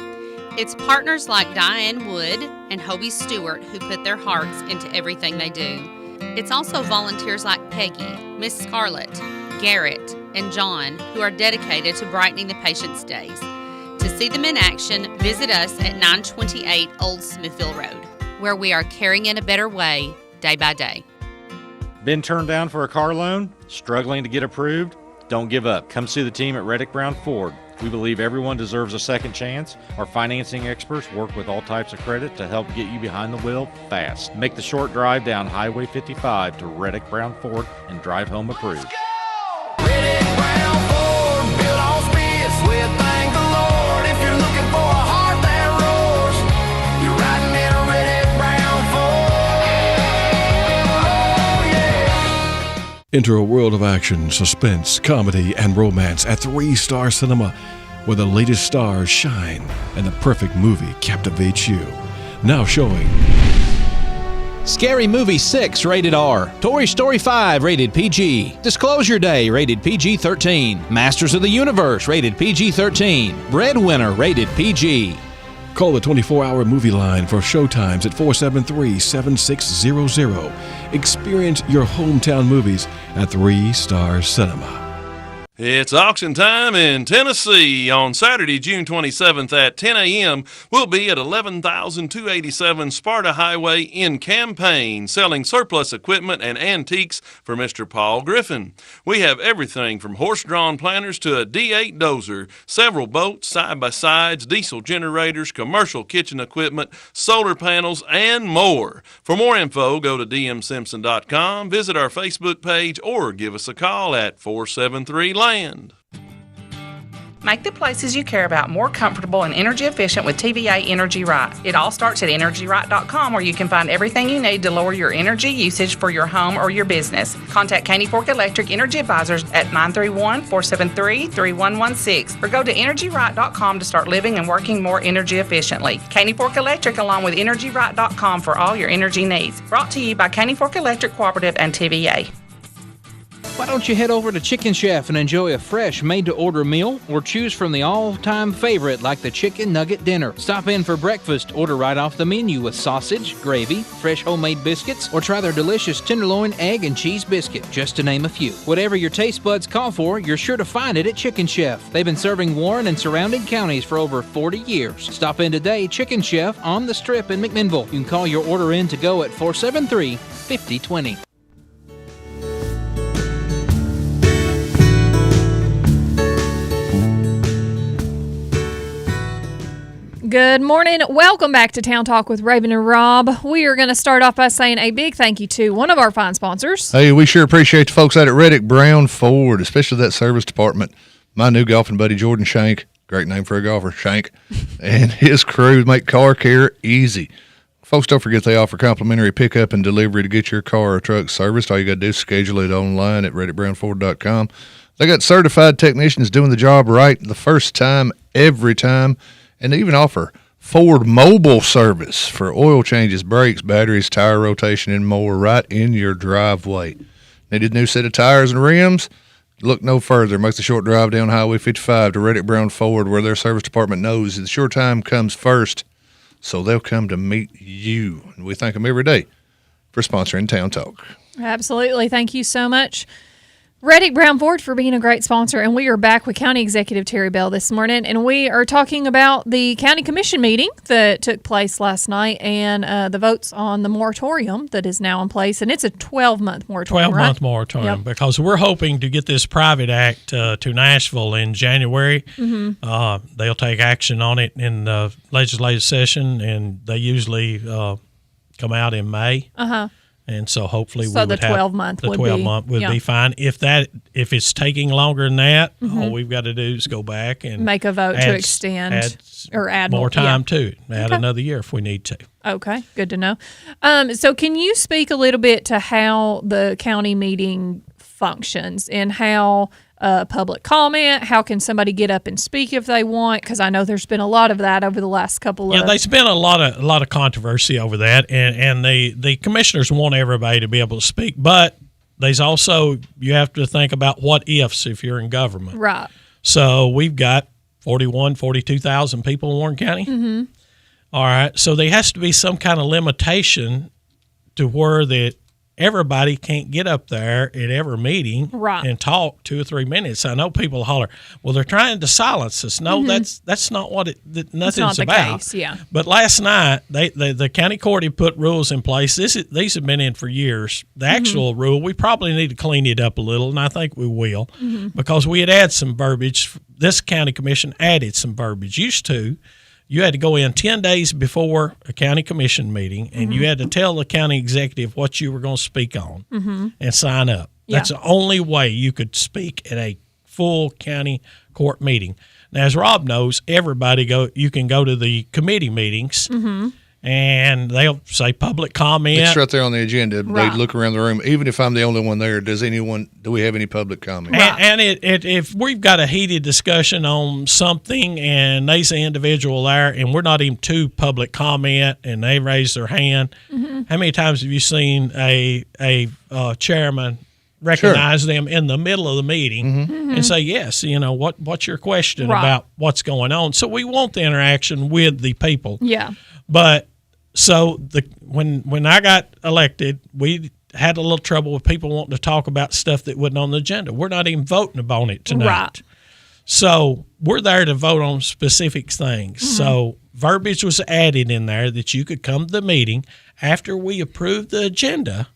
It's partners like Diane Wood and Hobie Stewart who put their hearts into everything they do. It's also volunteers like Peggy, Miss Scarlett, Garrett, and John who are dedicated to brightening the patients' days. To see them in action, visit us at 928 Old Smithville Road, where we are carrying in a better way day by day. Been turned down for a car loan? Struggling to get approved? Don't give up. Come see the team at Reddick Brown Ford. We believe everyone deserves a second chance. Our financing experts work with all types of credit to help get you behind the wheel fast. Make the short drive down Highway 55 to Reddick Brown Ford and drive home approved. Reddick Brown Ford, built on spits. We thank the Lord. If you're looking for a heart that roars, you're riding in a Reddick Brown Ford. Oh, yeah. Enter a world of action, suspense, comedy, and romance at 3 Star Cinema, where the latest stars shine and the perfect movie captivates you. Now showing Scary Movie 6 rated R, Toy Story 5 rated PG, Disclosure Day rated PG-13, Masters of the Universe rated PG-13, Breadwinner rated PG. Call the 24-hour movie line for showtimes at 473-7600. Experience your hometown movies at 3 Star Cinema. It's auction time in Tennessee. On Saturday, June 27th at 10 a.m., we'll be at 11,287 Sparta Highway in Campaign, selling surplus equipment and antiques for Mr. Paul Griffin. We have everything from horse-drawn planters to a D8 dozer, several boats, side-by-sides, diesel generators, commercial kitchen equipment, solar panels, and more. For more info, go to dmsimpson.com, visit our Facebook page, or give us a call at 473-LAND. Make the places you care about more comfortable and energy efficient with TVA Energy Right. It all starts at EnergyRight.com, where you can find everything you need to lower your energy usage for your home or your business. Contact Caney Fork Electric Energy Advisors at 931-473-3116 or go to EnergyRight.com to start living and working more energy efficiently. Caney Fork Electric along with EnergyRight.com for all your energy needs. Brought to you by Caney Fork Electric Cooperative and TVA. Why don't you head over to Chicken Chef and enjoy a fresh made-to-order meal, or choose from the all-time favorite like the Chicken Nugget Dinner. Stop in for breakfast, order right off the menu with sausage, gravy, fresh homemade biscuits, or try their delicious tenderloin, egg, and cheese biscuit, just to name a few. Whatever your taste buds call for, you're sure to find it at Chicken Chef. They've been serving Warren and surrounding counties for over 40 years. Stop in today, Chicken Chef on the Strip in McMinnville. You can call your order in to go at 473-5020. Good morning. Welcome back to Town Talk with Raven and Rob. We are going to start off by saying a big thank you to one of our fine sponsors. Hey, we sure appreciate the folks out at Reddick Brown Ford, especially that service department. My new golfing buddy, Jordan Shank, great name for a golfer, Shank, and his crew make car care easy. Folks, don't forget they offer complimentary pickup and delivery to get your car or truck serviced. All you got to do is schedule it online at reddickbrownford.com. They got certified technicians doing the job right the first time, every time. And they even offer Ford mobile service for oil changes, brakes, batteries, tire rotation, and more right in your driveway. Needed a new set of tires and rims? Look no further. Make the short drive down Highway 55 to Reddick Brown Ford, where their service department knows that your time comes first, so they'll come to meet you. And we thank them every day for sponsoring Town Talk. Absolutely. Thank you so much, Reddick Brown Ford, for being a great sponsor. And we are back with County Executive Terry Bell this morning, and we are talking about the County Commission meeting that took place last night and the votes on the moratorium that is now in place. And it's a 12-month moratorium, 12-month moratorium, because we're hoping to get this private act to Nashville in January. Mm-hmm. They'll take action on it in the legislative session, and they usually come out in May. Uh-huh. And so hopefully So we the would have 12-month the would 12-month would yeah. be fine. If it's taking longer than that, Mhm. all we've got to do is go back and Make a vote to extend or add more time yeah. to it. Add Okay. another year if we need to. Okay, good to know. So can you speak a little bit to how the county meeting functions and how public comment, how can somebody get up and speak if they want? Because I know there's been a lot of that over the last couple of... Yeah, there's been a lot of controversy over that, and the commissioners want everybody to be able to speak, but there's also, you have to think about what ifs if you're in government. Right. So we've got 42,000 people in Warren County. Mm-hmm. All right, so there has to be some kind of limitation to where that everybody can't get up there at every meeting Right. and talk 2 or 3 minutes. I know people holler, well, they're trying to silence us. No, Mhm. that's not what That's nothing's not the about. case, yeah. But last night, the county court had put rules in place. These have been in for years. The actual rule, we probably need to clean it up a little, and I think we will, Mhm. because we had added some verbiage. This county commission added some verbiage. Used to, you had to go in 10 days before a county commission meeting, and you had to tell the county executive what you were going to speak on Mhm. and sign up. That's the only way you could speak at a full county court meeting. Now, as Rob knows, you can go to the committee meetings, Mm-hmm. and they'll say public comment. It's right there on the agenda. Right. They look around the room. Even if I'm the only one there, do we have any public comment? And if we've got a heated discussion on something and there's an individual there and we're not even to public comment and they raise their hand, Mhm. how many times have you seen a chairman recognize them in the middle of the meeting Mhm. and say, yes, what's your question Right. about what's going on? So we want the interaction with the people. Yeah. But so when I got elected, we had a little trouble with people wanting to talk about stuff that wasn't on the agenda. We're not even voting on it tonight. Right. So we're there to vote on specific things. Mm-hmm. So verbiage was added in there that you could come to the meeting after we approved the agenda.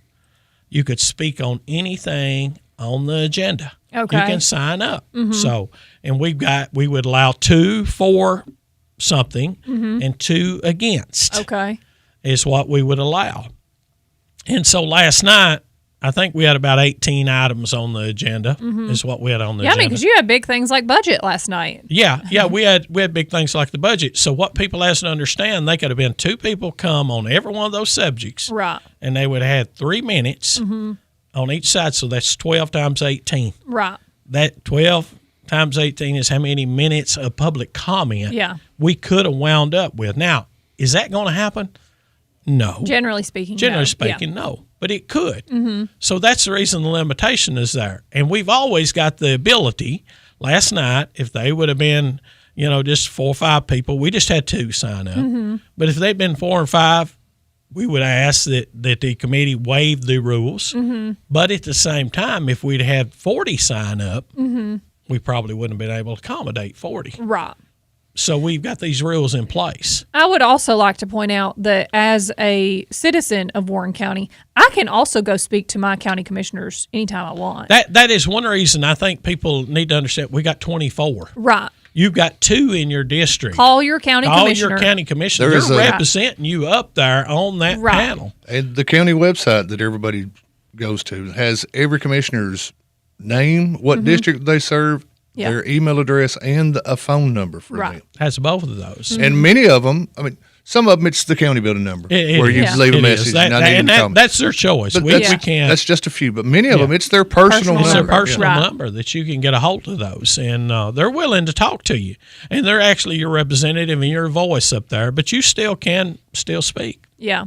You could speak on anything on the agenda. Okay. You can sign up. Mhm. So, and we would allow 2 for something Mhm. and 2 against. Okay. Is what we would allow. And so last night, I think we had about 18 items on the agenda. Mhm. Is what we had on the Yeah, I mean, agenda. because you had big things like budget last night. Yeah, we had big things like the budget. So what people has to understand, they could have been 2 people come on every one of those subjects, Right. and they would have had 3 minutes Mm-hmm. on each side. So that's 12 times 18. Right. That 12 times 18 is how many minutes of public comment Yeah. we could have wound up with. Now, is that going to happen? No. Generally speaking, Generally no. speaking, no. But it could. Mm-hmm. So that's the reason the limitation is there. And we've always got the ability. Last night, if they would have been, just 4 or 5 people, we just had 2 sign up. Mm-hmm. But if they'd been 4 or 5, we would ask that the committee waive the rules. Mm-hmm. But at the same time, if we'd had 40 sign up, Mm-hmm. we probably wouldn't have been able to accommodate 40. Right. So we've got these rules in place. I would also like to point out that as a citizen of Warren County, I can also go speak to my county commissioners anytime I want. That is one reason I think people need to understand. We got 24. Right. You've got 2 in your district. Call your county commissioner. Call your county commissioner. There is They're a- representing you up there on that Right. panel. And the county website that everybody goes to has every commissioner's name, what district they serve, Yeah. their email address, and a phone number for Right. them. Has both of those. And many of them, some of them it's the county building number where you is. leave a It message. is. That- and I need and them to that- come. that's their choice. But We can't. That's just a few, but many of them, it's their personal It's number. their personal Right. number that you can get a hold of those, and they're willing to talk to you, and they're actually your representative and your voice up there. But you still can speak. Yeah.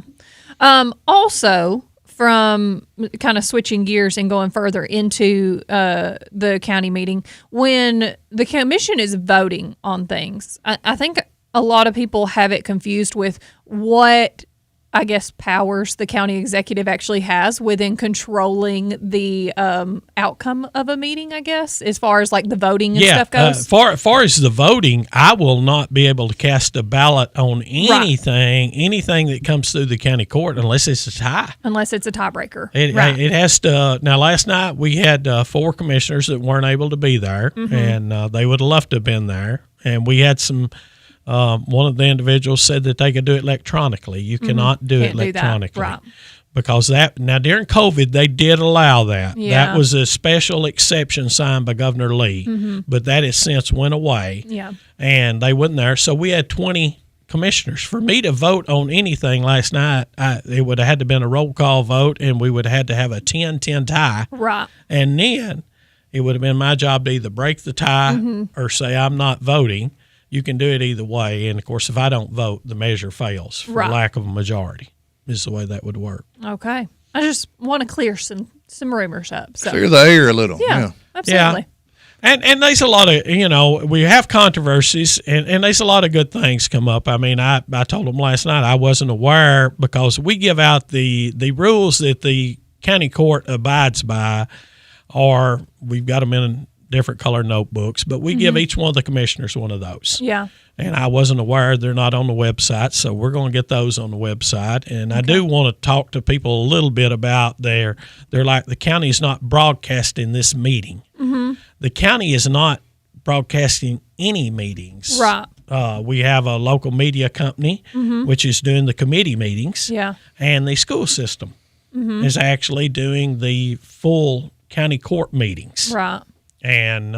Also, from kind of switching gears and going further into the county meeting, when the commission is voting on things, I think a lot of people have it confused with what, I guess, powers the county executive actually has within controlling the outcome of a meeting, I guess, as far as like the voting and stuff goes. Far as the voting, I will not be able to cast a ballot on anything that comes through the county court unless it's a tie. Unless it's a tiebreaker. It has to. Now, last night we had 4 commissioners that weren't able to be there, and they would have loved to have been there. And we had some. One of the individuals said that they could do it electronically. You cannot do it Can't do that. electronically. Right. Because now during COVID they did allow that. Yeah. That was a special exception signed by Governor Lee, but that has since went away. Yeah. And they wasn't there, so we had 20 commissioners. For me to vote on anything last night, it would have had to have been a roll call vote, and we would have had to have a 10-10 tie. Right. And then it would have been my job to either break the tie or say I'm not voting. You can do it either way. And, of course, if I don't vote, the measure fails for Right. lack of a majority is the way that would work. Okay. I just want to clear some rumors up. So. Clear the air a little. Yeah, absolutely. And there's a lot of, we have controversies, and there's a lot of good things come up. I mean, I told them last night I wasn't aware because we give out the rules that the county court abides by, or we've got them in different color notebooks, but we give each one of the commissioners one of those. Yeah. And I wasn't aware they're not on the website, so we're going to get those on the website. And I do want to talk to people a little bit about they're like the county is not broadcasting this meeting. Mm-hmm. The county is not broadcasting any meetings. Right. We have a local media company, which is doing the committee meetings. Yeah. And the school system is actually doing the full county court meetings. Right. And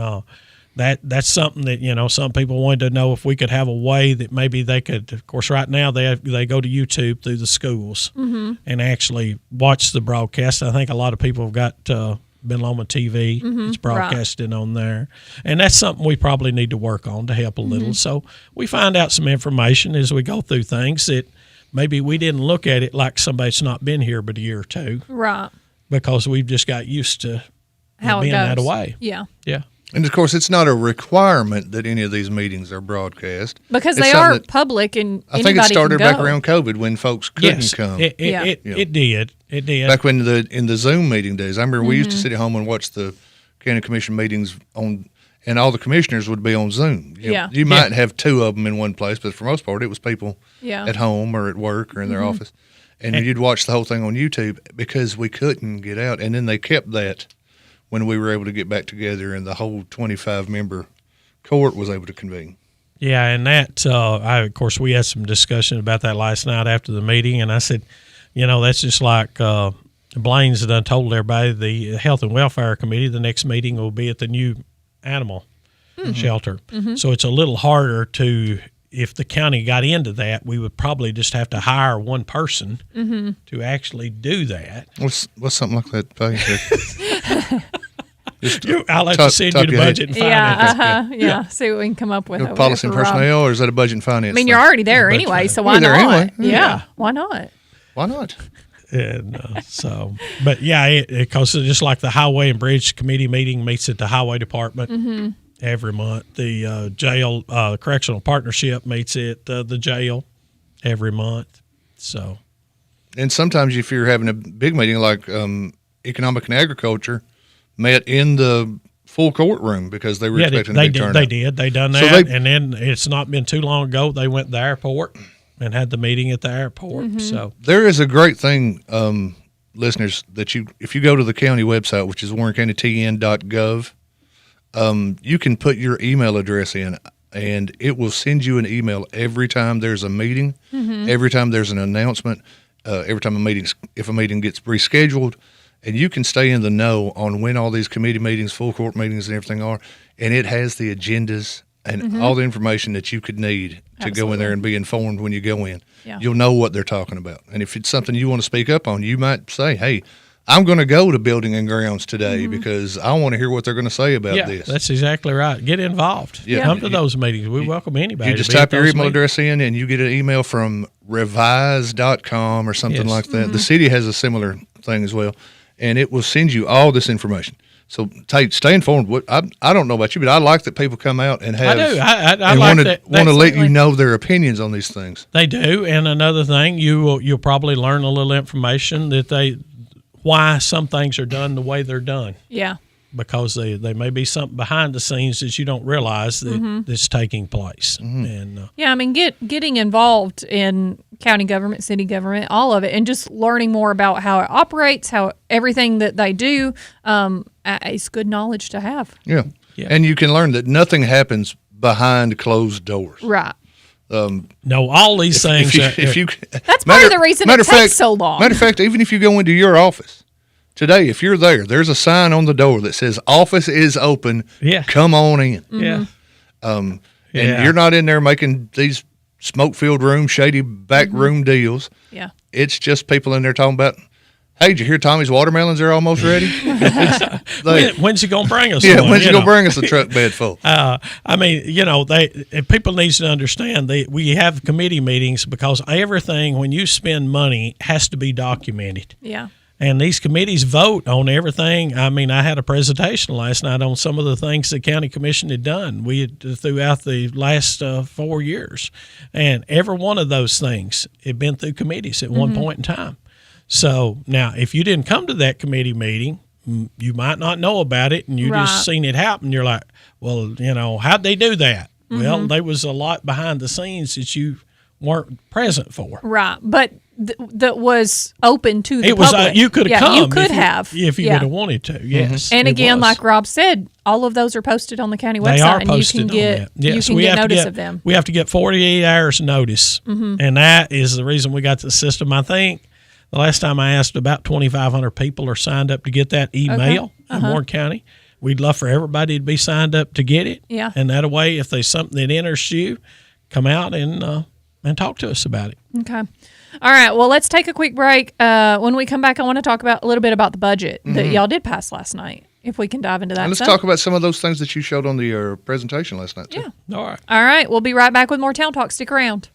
that's something that, some people wanted to know if we could have a way that maybe they could, of course, right now they go to YouTube through the schools and actually watch the broadcast. I think a lot of people have got Benloma TV. It's broadcasted on there. And that's something we probably need to work on to help a little. So we find out some information as we go through things that maybe we didn't look at it like somebody's not been here but a year or two. Right. Because we've just got used to How it being goes. that way. Yeah. Yeah. And of course, it's not a requirement that any of these meetings are broadcast Because It's they something are that- public and I think it anybody started can back go. around COVID when folks couldn't Yes, come. it did. It did. Back when in the Zoom meeting days, I remember we used to Mm-hmm. Mhm. sit at home and watch the county commission meetings and all the commissioners would be on Zoom. Yeah. You might have two of them in one place, but for the most part, it was people Yeah. at home or at work or in their Mhm. office. And you'd watch the whole thing on YouTube because we couldn't get out. And then they kept that when we were able to get back together and the whole 25-member court was able to convene. Yeah, and that, of course, we had some discussion about that last night after the meeting, and I said, that's just like Blaine's done told everybody, the Health and Welfare Committee, the next meeting will be at the new animal shelter. Mhm. So it's a little harder to, if the county got into that, we would probably just have to hire one person Mhm. to actually do that. What's something like that pay? I'll have to send you the budget and finance. Yeah. See what we can come up with. Your over policy there and for Rob. personnel, or is that a budget and finance? I mean, thing? you're already there anyway, so why You're there not? anyway. Yeah. Why not? Why not? And but yeah, because just like the Highway and Bridge Committee meeting meets at the Highway Department Mhm. every month. The jail correctional partnership meets at the jail every month. So, And sometimes if you're having a big meeting like economic and agriculture met in the full courtroom because they were expecting a big turnout. They done So that, they- and then it's not been too long ago they went to the airport and had the meeting at the airport. Mm-hmm. So There is a great thing, listeners, that if you go to the county website, which is warrencountytn.gov, you can put your email address in, and it will send you an email every time there's a meeting, Mhm. every time there's an announcement, every time if a meeting gets rescheduled, and you can stay in the know on when all these committee meetings, full court meetings, and everything are, and it has the agendas and Mhm. all the information that you could need to go in there Absolutely. and be informed when you go in. Yeah. You'll know what they're talking about. And if it's something you want to speak up on, you might say, hey, I'm going to go to Building and Grounds today because I want to hear what they're going to say about yeah, this. that's exactly right. Get involved. Yeah. Come to those meetings. We welcome anybody. You to just be at type your those email meetings. address in and you get an email from revise.com or something Yes. like that. The city has a similar thing as well, and it will send you all this information. So stay informed. I don't know about you, but I like that people come out and have. I do. I and like want to that. want to let you Absolutely. know their opinions on these things. They do, and another thing, you'll probably learn a little information that why some things are done the way they're done. Yeah. Because they may be something behind the scenes that you don't realize that's taking place. And Yeah, I mean, getting involved in county government, city government, all of it, and just learning more about how it operates, how everything that they do, is good knowledge to have. Yeah. And you can learn that nothing happens behind closed doors. Right. No, all these things. If you That's part of the reason it takes so long. Matter of fact, even if you go into your office today, if you're there's a sign on the door that says "Office is open. Yeah. Come on in." Yeah. And Yeah. you're not in there making these smoke-filled room, shady back room deals. Yeah. It's just people in there talking about, hey, did you hear Tommy's watermelons are almost ready? when's he gonna bring us? Yeah, one, when's he you gonna know? bring us a truck bed full? I mean, people needs to understand we have committee meetings because everything when you spend money has to be documented. Yeah. And these committees vote on everything. I mean, I had a presentation last night on some of the things the county commission had done. We had throughout the last 4 years, and every one of those things had been through committees at one point in time. So now, if you didn't come to that committee meeting, you might not know about it, and you Right. just seen it happen. You're like, well, how'd they do that? Well, Mhm. there was a lot behind the scenes that you weren't present for. Right. But that was open to the It was public. you could have yeah, come. You could if have. if you Yeah. would have wanted to. Yes, And it again, was. like Rob said, all of those are posted on the county website, They are and posted you can get on that. Yes, you we can get have to notice get of them. We have to get 48 hours notice, Mhm. and that is the reason we got the system. I think the last time I asked, about 2,500 people are signed up to get that email in Uh-huh. Warren County. We'd love for everybody to be signed up to get it. Yeah. And that way, if there's something that interests you, come out and talk to us about it. Okay. All right. Well, let's take a quick break. When we come back, I want to talk about a little bit about the budget that Mhm. y'all did pass last night. If we can dive into that. And let's some. talk about some of those things that you showed on the presentation last night, too. Yeah. All right. All right. We'll be right back with more Town Talk. Stick around.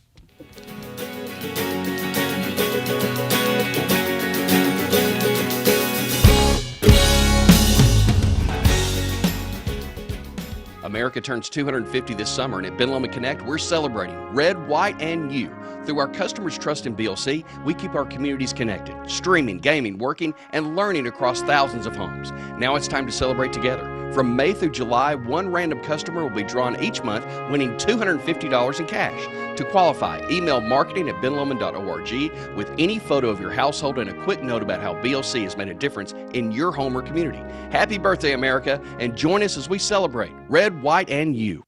America turns 250 this summer, and at Ben Lomond Connect, we're celebrating red, white, and you. Through our customers' trust in BLC, we keep our communities connected, streaming, gaming, working, and learning across thousands of homes. Now it's time to celebrate together. From May through July, one random customer will be drawn each month, winning $250 in cash. To qualify, email marketing@benlomond.org with any photo of your household and a quick note about how BLC has made a difference in your home or community. Happy birthday, America, and join us as we celebrate red, white, and you.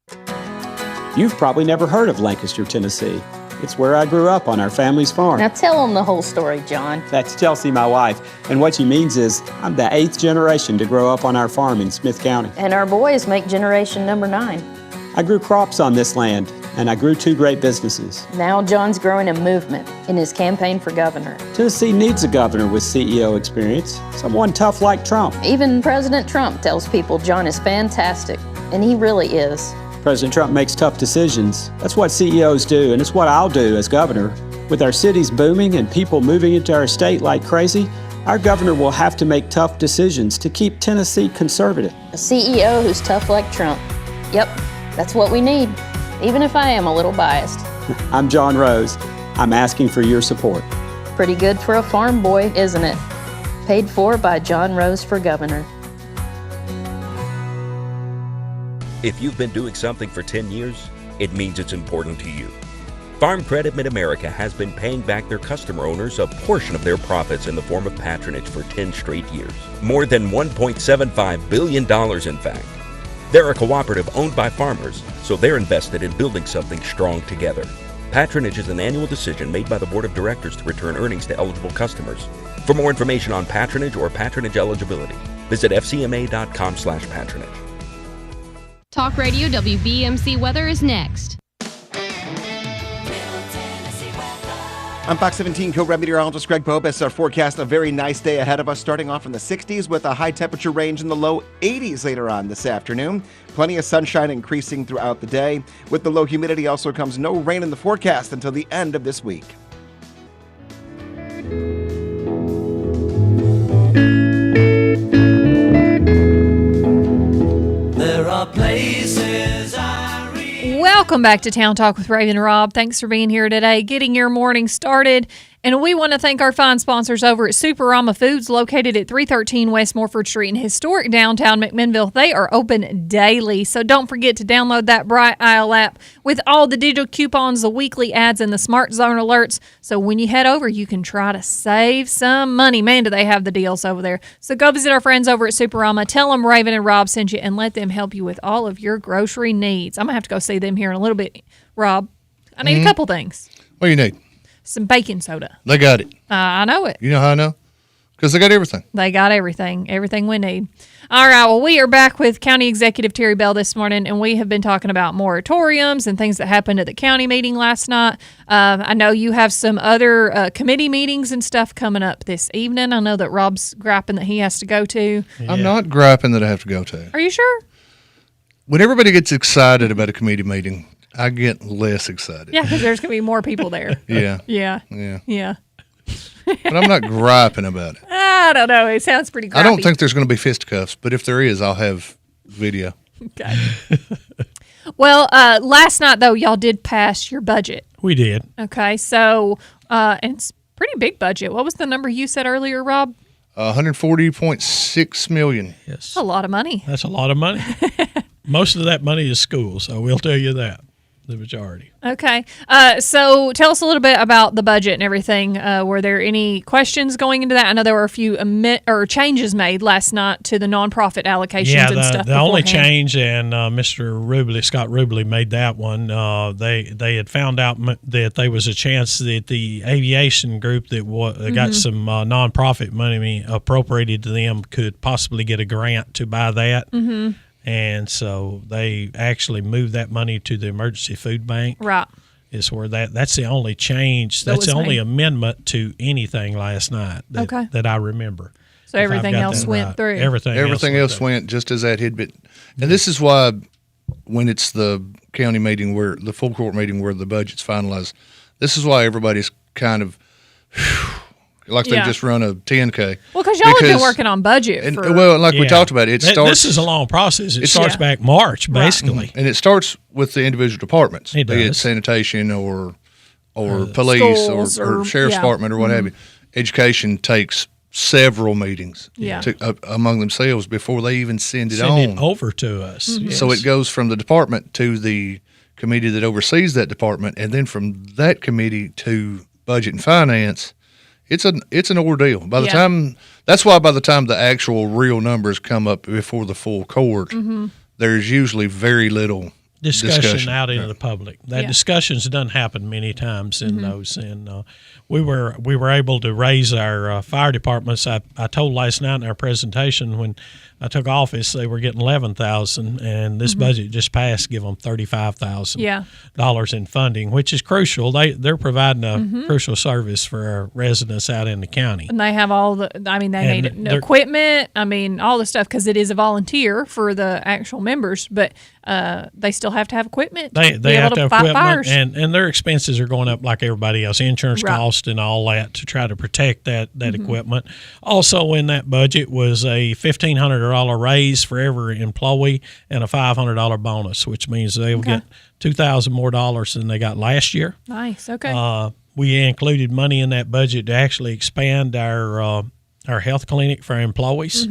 You've probably never heard of Lancaster, Tennessee. It's where I grew up on our family's farm. Now tell them the whole story, John. That's Chelsea, my wife. And what she means is I'm the 8th generation to grow up on our farm in Smith County. And our boys make generation number 9. I grew crops on this land, and I grew 2 great businesses. Now John's growing a movement in his campaign for governor. Tennessee needs a governor with CEO experience, someone tough like Trump. Even President Trump tells people John is fantastic, and he really is. President Trump makes tough decisions. That's what CEOs do, and it's what I'll do as governor. With our cities booming and people moving into our state like crazy, our governor will have to make tough decisions to keep Tennessee conservative. A CEO who's tough like Trump. Yep, that's what we need, even if I am a little biased. I'm John Rose. I'm asking for your support. Pretty good for a farm boy, isn't it? Paid for by John Rose for governor. If you've been doing something for 10 years, it means it's important to you. Farm Credit Mid-America has been paying back their customer owners a portion of their profits in the form of patronage for 10 straight years. More than $1.75 billion, in fact. They're a cooperative owned by farmers, so they're invested in building something strong together. Patronage is an annual decision made by the Board of Directors to return earnings to eligible customers. For more information on patronage or patronage eligibility, visit fcma.com/patronage. Talk Radio WBMC weather is next. I'm Fox 17 co meteorologist Greg Pope. As our forecast, a very nice day ahead of us, starting off in the 60s with a high temperature range in the low 80s later on this afternoon. Plenty of sunshine increasing throughout the day. With the low humidity also comes no rain in the forecast until the end of this week. There are places Welcome back to Town Talk with Raven and Rob. Thanks for being here today, getting your morning started. And we want to thank our fine sponsors over at Superama Foods, located at 313 West Morford Street in historic downtown McMinnville. They are open daily, so don't forget to download that Bright Isle app with all the digital coupons, the weekly ads, and the Smart Zone alerts. So when you head over, you can try to save some money. Man, do they have the deals over there. So go visit our friends over at Superama. Tell them Raven and Rob sent you, and let them help you with all of your grocery needs. I'm going to have to go see them here in a little bit. Rob, I need a couple things. What do you need? Some baking soda. They got it. I know it. You know how I know? Because they got everything. They got everything we need. All right, well, we are back with County Executive Terry Bell this morning, and we have been talking about moratoriums and things that happened at the county meeting last night. I know you have some other committee meetings and stuff coming up this evening. I know that Rob's griping that he has to go to. Yeah. I'm not griping that I have to go to. Are you sure? When everybody gets excited about a committee meeting, I get less excited. Yeah, because there's going to be more people there. Yeah. Yeah. But I'm not griping about it. I don't know. It sounds pretty gripey. I don't think there's going to be fisticuffs, but if there is, I'll have video. Okay. Well, last night, though, y'all did pass your budget. We did. Okay, so and it's a pretty big budget. What was the number you said earlier, Rob? $140.6 million. Yes. That's a lot of money. That's a lot of money. Most of that money is school, so we'll tell you that, the majority. Okay. So tell us a little bit about the budget and everything. Were there any questions going into that? I know there were a few changes made last night to the nonprofit allocations and stuff. The only change, and Scott Rubley made that one. They had found out that there was a chance that the aviation group that got some nonprofit money appropriated to them could possibly get a grant to buy that. Mm-hmm. And so they actually moved that money to the emergency food bank. Right. Is where that's the only change. That's the only amendment to anything last night that I remember. So everything else went through. Everything else went just as that had been. And this is why when it's the county meeting the full court meeting where the budget's finalized, this is why everybody's kind of like they just run a 10K. Well, because y'all have been working on budget. We talked about, it starts. This is a long process. It starts back March, basically. And it starts with the individual departments, be it sanitation or police or sheriff's department or what have you. Education takes several meetings among themselves before they even send it over to us. Yes. So it goes from the department to the committee that oversees that department, and then from that committee to budget and finance. It's an ordeal. By the time the actual real numbers come up before the full court, there's usually very little discussion out into the public. That discussions doesn't happen many times in those. And we were able to raise our fire departments. I told last night in our presentation when I took office they were getting $11,000, and this budget just passed give them $35,000 in funding, which is crucial. They're providing a crucial service for our residents out in the county. And they have all the. I mean, they need equipment. I mean, all the stuff because it is a volunteer for the actual members, but they still have to have equipment. They have to have equipment, and their expenses are going up like everybody else, insurance cost and all that to try to protect that equipment. Also, in that budget was a $1,500 raise for every employee and a $500 bonus, which means they will get $2,000 more than they got last year. Nice. Okay. We included money in that budget to actually expand our health clinic for our employees.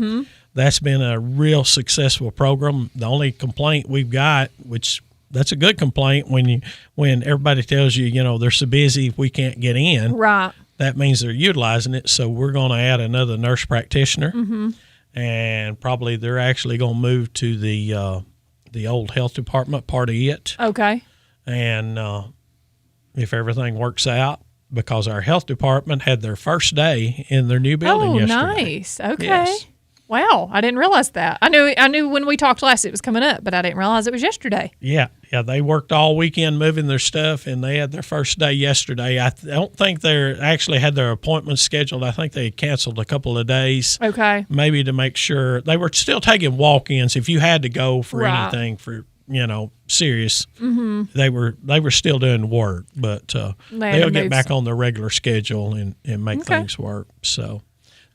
That's been a real successful program. The only complaint we've got, which that's a good complaint when everybody tells you, they're so busy we can't get in. Right. That means they're utilizing it. So we're going to add another nurse practitioner, and probably they're actually going to move to the old health department part of it. Okay. And if everything works out, because our health department had their first day in their new building yesterday. Oh, nice. Okay. Yes. Wow, I didn't realize that. I knew when we talked last it was coming up, but I didn't realize it was yesterday. Yeah, they worked all weekend moving their stuff, and they had their first day yesterday. I don't think they actually had their appointments scheduled. I think they canceled a couple of days. Okay. Maybe to make sure. They were still taking walk-ins if you had to go for anything for serious. They were still doing work, but they'll get back on their regular schedule and make things work. So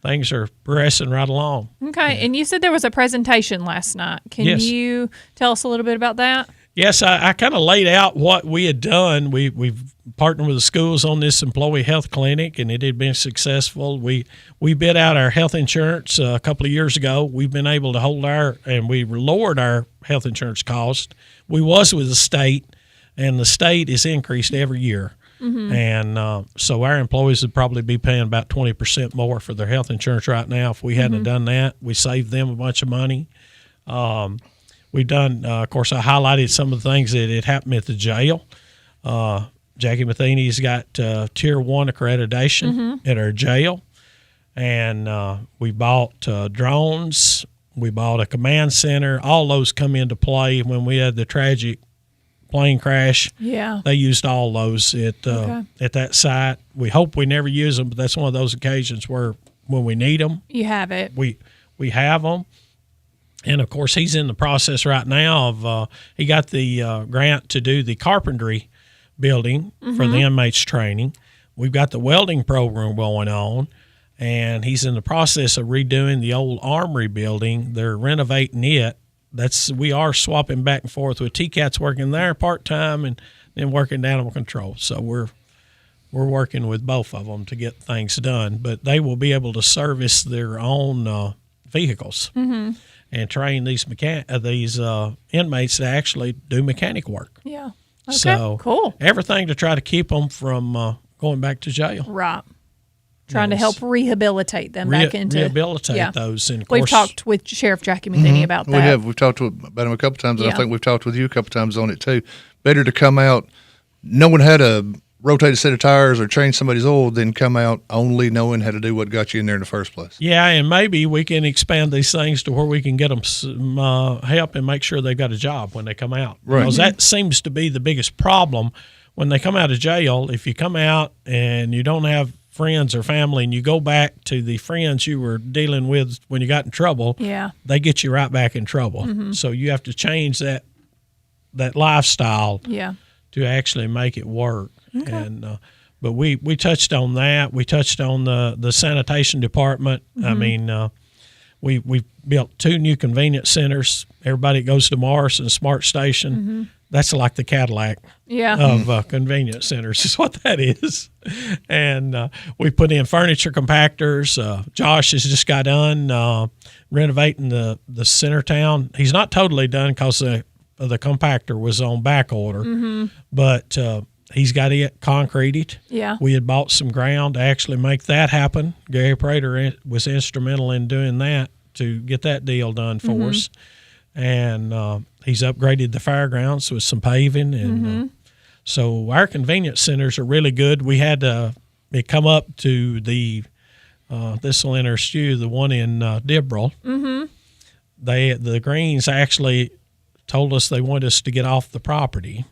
things are progressing right along. Okay, and you said there was a presentation last night. Can you tell us a little bit about that? Yes, I kind of laid out what we had done. We've partnered with the schools on this employee health clinic, and it had been successful. We bid out our health insurance a couple of years ago. We've been able to hold and we lowered our health insurance cost. We was with the state, and the state is increased every year. And so our employees would probably be paying about 20% more for their health insurance right now. If we hadn't done that, we saved them a bunch of money. We've done, of course, I highlighted some of the things that had happened at the jail. Jackie Matheny's got Tier 1 accreditation at our jail. And we bought drones. We bought a command center. All those come into play when we had the tragic plane crash. Yeah. They used all those at that site. We hope we never use them, but that's one of those occasions where when we need them, you have it. We have them. And, of course, he's in the process right now of he got the grant to do the carpentry building for the inmates training. We've got the welding program going on, and he's in the process of redoing the old armory building. They're renovating it. We are swapping back and forth with TCAT's working there part-time and then working animal control. So we're working with both of them to get things done. But they will be able to service their own vehicles and train these inmates to actually do mechanic work. Yeah. Okay, so cool. Everything to try to keep them from going back to jail. Right. Trying to help rehabilitate them back into rehabilitate those. And of we've course, talked with Sheriff Jackie Matheny about that. We have. We've talked about him a couple times, and I think we've talked with you a couple times on it too. Better to come out knowing how to rotate a set of tires or change somebody's oil than come out only knowing how to do what got you in there in the first place. Yeah, and maybe we can expand these things to where we can get them some help and make sure they've got a job when they come out. Right. Because that seems to be the biggest problem when they come out of jail. If you come out and you don't have friends or family and you go back to the friends you were dealing with when you got in trouble, they get you right back in trouble. So you have to change that lifestyle to actually make it work. Okay. And But we touched on that. We touched on the sanitation department. I mean, we built 2 new convenience centers. Everybody that goes to Morris and Smart Station, that's like the Cadillac of convenience centers is what that is. And we put in furniture compactors. Josh has just got done renovating the center town. He's not totally done because the compactor was on back order, but he's got it concreted. Yeah. We had bought some ground to actually make that happen. Gary Prater was instrumental in doing that to get that deal done for us. And he's upgraded the fairgrounds with some paving. And so our convenience centers are really good. We had it come up to the, this will interest you, the one in Dibbrell. The Greens actually told us they wanted us to get off the property.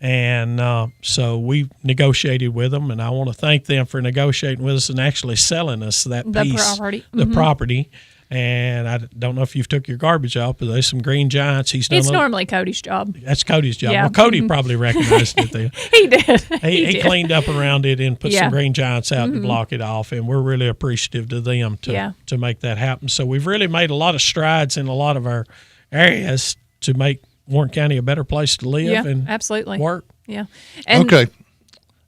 And so we negotiated with them, and I want to thank them for negotiating with us and actually selling us that piece, the property. And I don't know if you've took your garbage out, but there's some Green Giants. He's done. It's normally Cody's job. That's Cody's job. Yeah. Well, Cody probably recognized it then. He did. He did. cleaned up around it and put some Green Giants out to block it off, and we're really appreciative to them to make that happen. So we've really made a lot of strides in a lot of our areas to make Warren County a better place to live and absolutely work. Yeah. And, okay.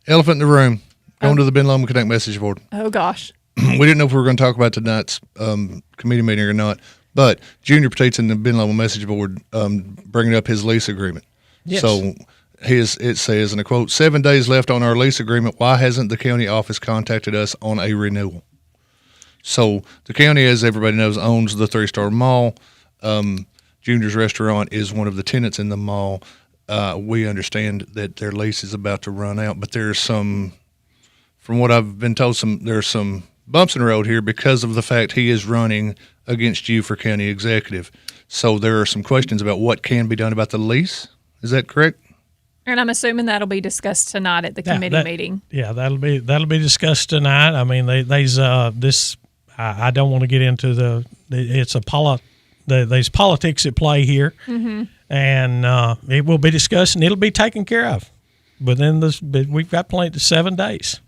Elephant in the room. Going to the Ben Lomond Connect message board. Oh, gosh. We didn't know if we were going to talk about tonight's committee meeting or not, but Junior Petite's in the Ben Lomond message board bringing up his lease agreement. Yes. So it says, in a quote, 7 days left on our lease agreement. Why hasn't the county office contacted us on a renewal? So the county, as everybody knows, owns the 3-Star Mall. Junior's Restaurant is one of the tenants in the mall. We understand that their lease is about to run out, but there's some, from what I've been told, there's some bumps in the road here because of the fact he is running against you for county executive. So there are some questions about what can be done about the lease. Is that correct? And I'm assuming that'll be discussed tonight at the committee meeting. Yeah, that'll be discussed tonight. I mean, I don't want to get into there's politics at play here, and it will be discussed and it'll be taken care of. We've got plenty 7 days.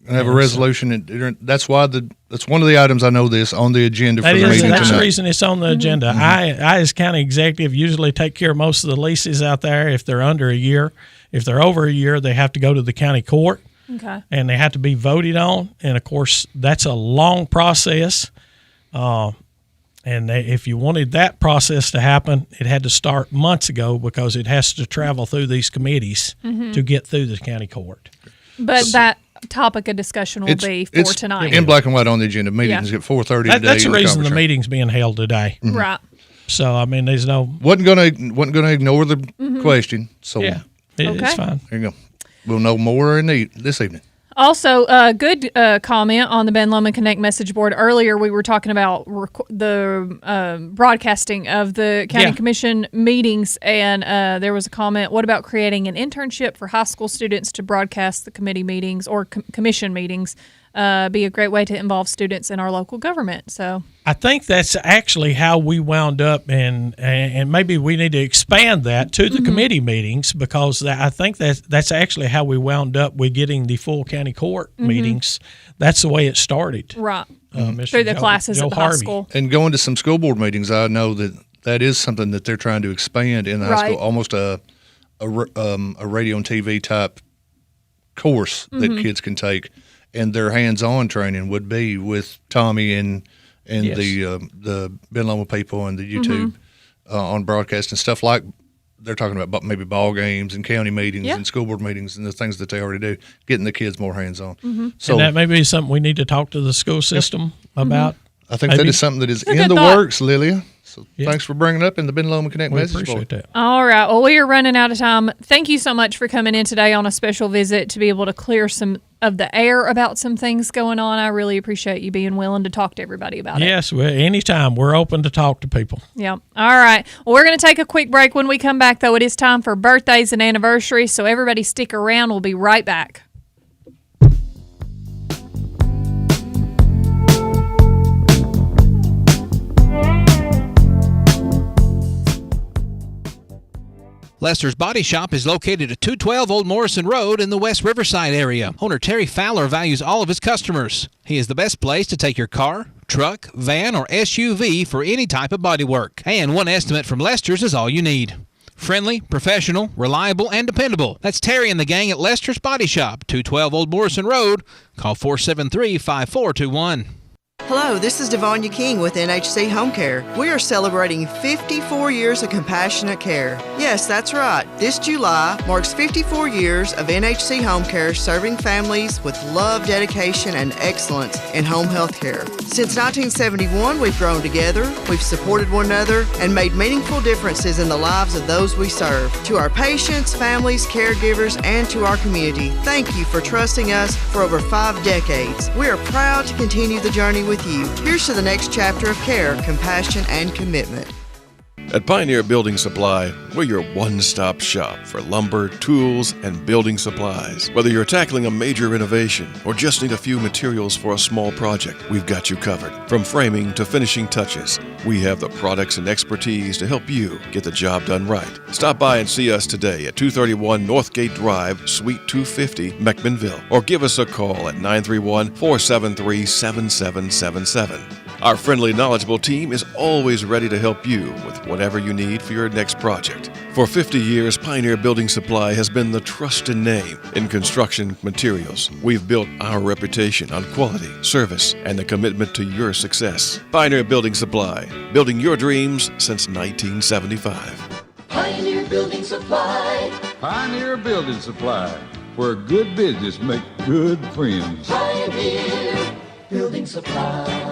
And have a resolution. That's one of the items I know this on the agenda for the meeting tonight. That's the reason it's on the agenda. I, as county executive, usually take care of most of the leases out there if they're under a year. If they're over a year, they have to go to the county court. Okay. And they have to be voted on. And, of course, that's a long process. If you wanted that process to happen, it had to start months ago because it has to travel through these committees to get through the county court. But that topic of discussion will be for tonight. In black and white on the agenda. Meetings at 4:30 today. That's the reason the meeting's being held today. Right. So, I mean, there's no... Wasn't gonna ignore the question. So it's fine. There you go. We'll know more this evening. Also, a good comment on the Ben Lomond Connect message board. Earlier, we were talking about the broadcasting of the county commission meetings, and there was a comment, what about creating an internship for high school students to broadcast the committee meetings or commission meetings? Be a great way to involve students in our local government. So I think that's actually how we wound up, and maybe we need to expand that to the committee meetings, because I think that's actually how we wound up with getting the full county court meetings. That's the way it started. Right. Through the classes at the high school. And going to some school board meetings, I know that is something that they're trying to expand in the high school, almost a radio and TV type course that kids can take. And their hands-on training would be with Tommy and the Ben Lomond people and the YouTube on broadcast and stuff like they're talking about maybe ball games and county meetings and school board meetings and the things that they already do, getting the kids more hands-on. So and that may be something we need to talk to the school system about. I think that is something that is in the works, Lilia. So thanks for bringing it up in the Ben Lomond Connect message board. We appreciate that. All right. Well, we are running out of time. Thank you so much for coming in today on a special visit to be able to clear some of the air about some things going on. I really appreciate you being willing to talk to everybody about it. Yes, anytime. We're open to talk to people. Yeah. All right. Well, we're going to take a quick break. When we come back, though, it is time for birthdays and anniversaries, so everybody stick around. We'll be right back. Lester's Body Shop is located at 212 Old Morrison Road in the West Riverside area. Owner Terry Fowler values all of his customers. He is the best place to take your car, truck, van, or SUV for any type of body work. And one estimate from Lester's is all you need. Friendly, professional, reliable, and dependable. That's Terry and the gang at Lester's Body Shop, 212 Old Morrison Road. Call 473-5421. Hello, this is Devonia King with NHC Home Care. We are celebrating 54 years of compassionate care. Yes, that's right. This July marks 54 years of NHC Home Care serving families with love, dedication, and excellence in home health care. Since 1971, we've grown together, we've supported one another, and made meaningful differences in the lives of those we serve. To our patients, families, caregivers, and to our community, thank you for trusting us for over 5 decades. We are proud to continue the journey with you. Here's to the next chapter of care, compassion, and commitment. At Pioneer Building Supply, we're your one-stop shop for lumber, tools, and building supplies. Whether you're tackling a major renovation or just need a few materials for a small project, we've got you covered. From framing to finishing touches, we have the products and expertise to help you get the job done right. Stop by and see us today at 231 Northgate Drive, Suite 250, McMinnville, or give us a call at 931-473-7777. Our friendly, knowledgeable team is always ready to help you with whatever you need for your next project. For 50 years, Pioneer Building Supply has been the trusted name in construction materials. We've built our reputation on quality, service, and the commitment to your success. Pioneer Building Supply, building your dreams since 1975. Pioneer Building Supply. Pioneer Building Supply, where good business makes good friends. Pioneer Building Supply.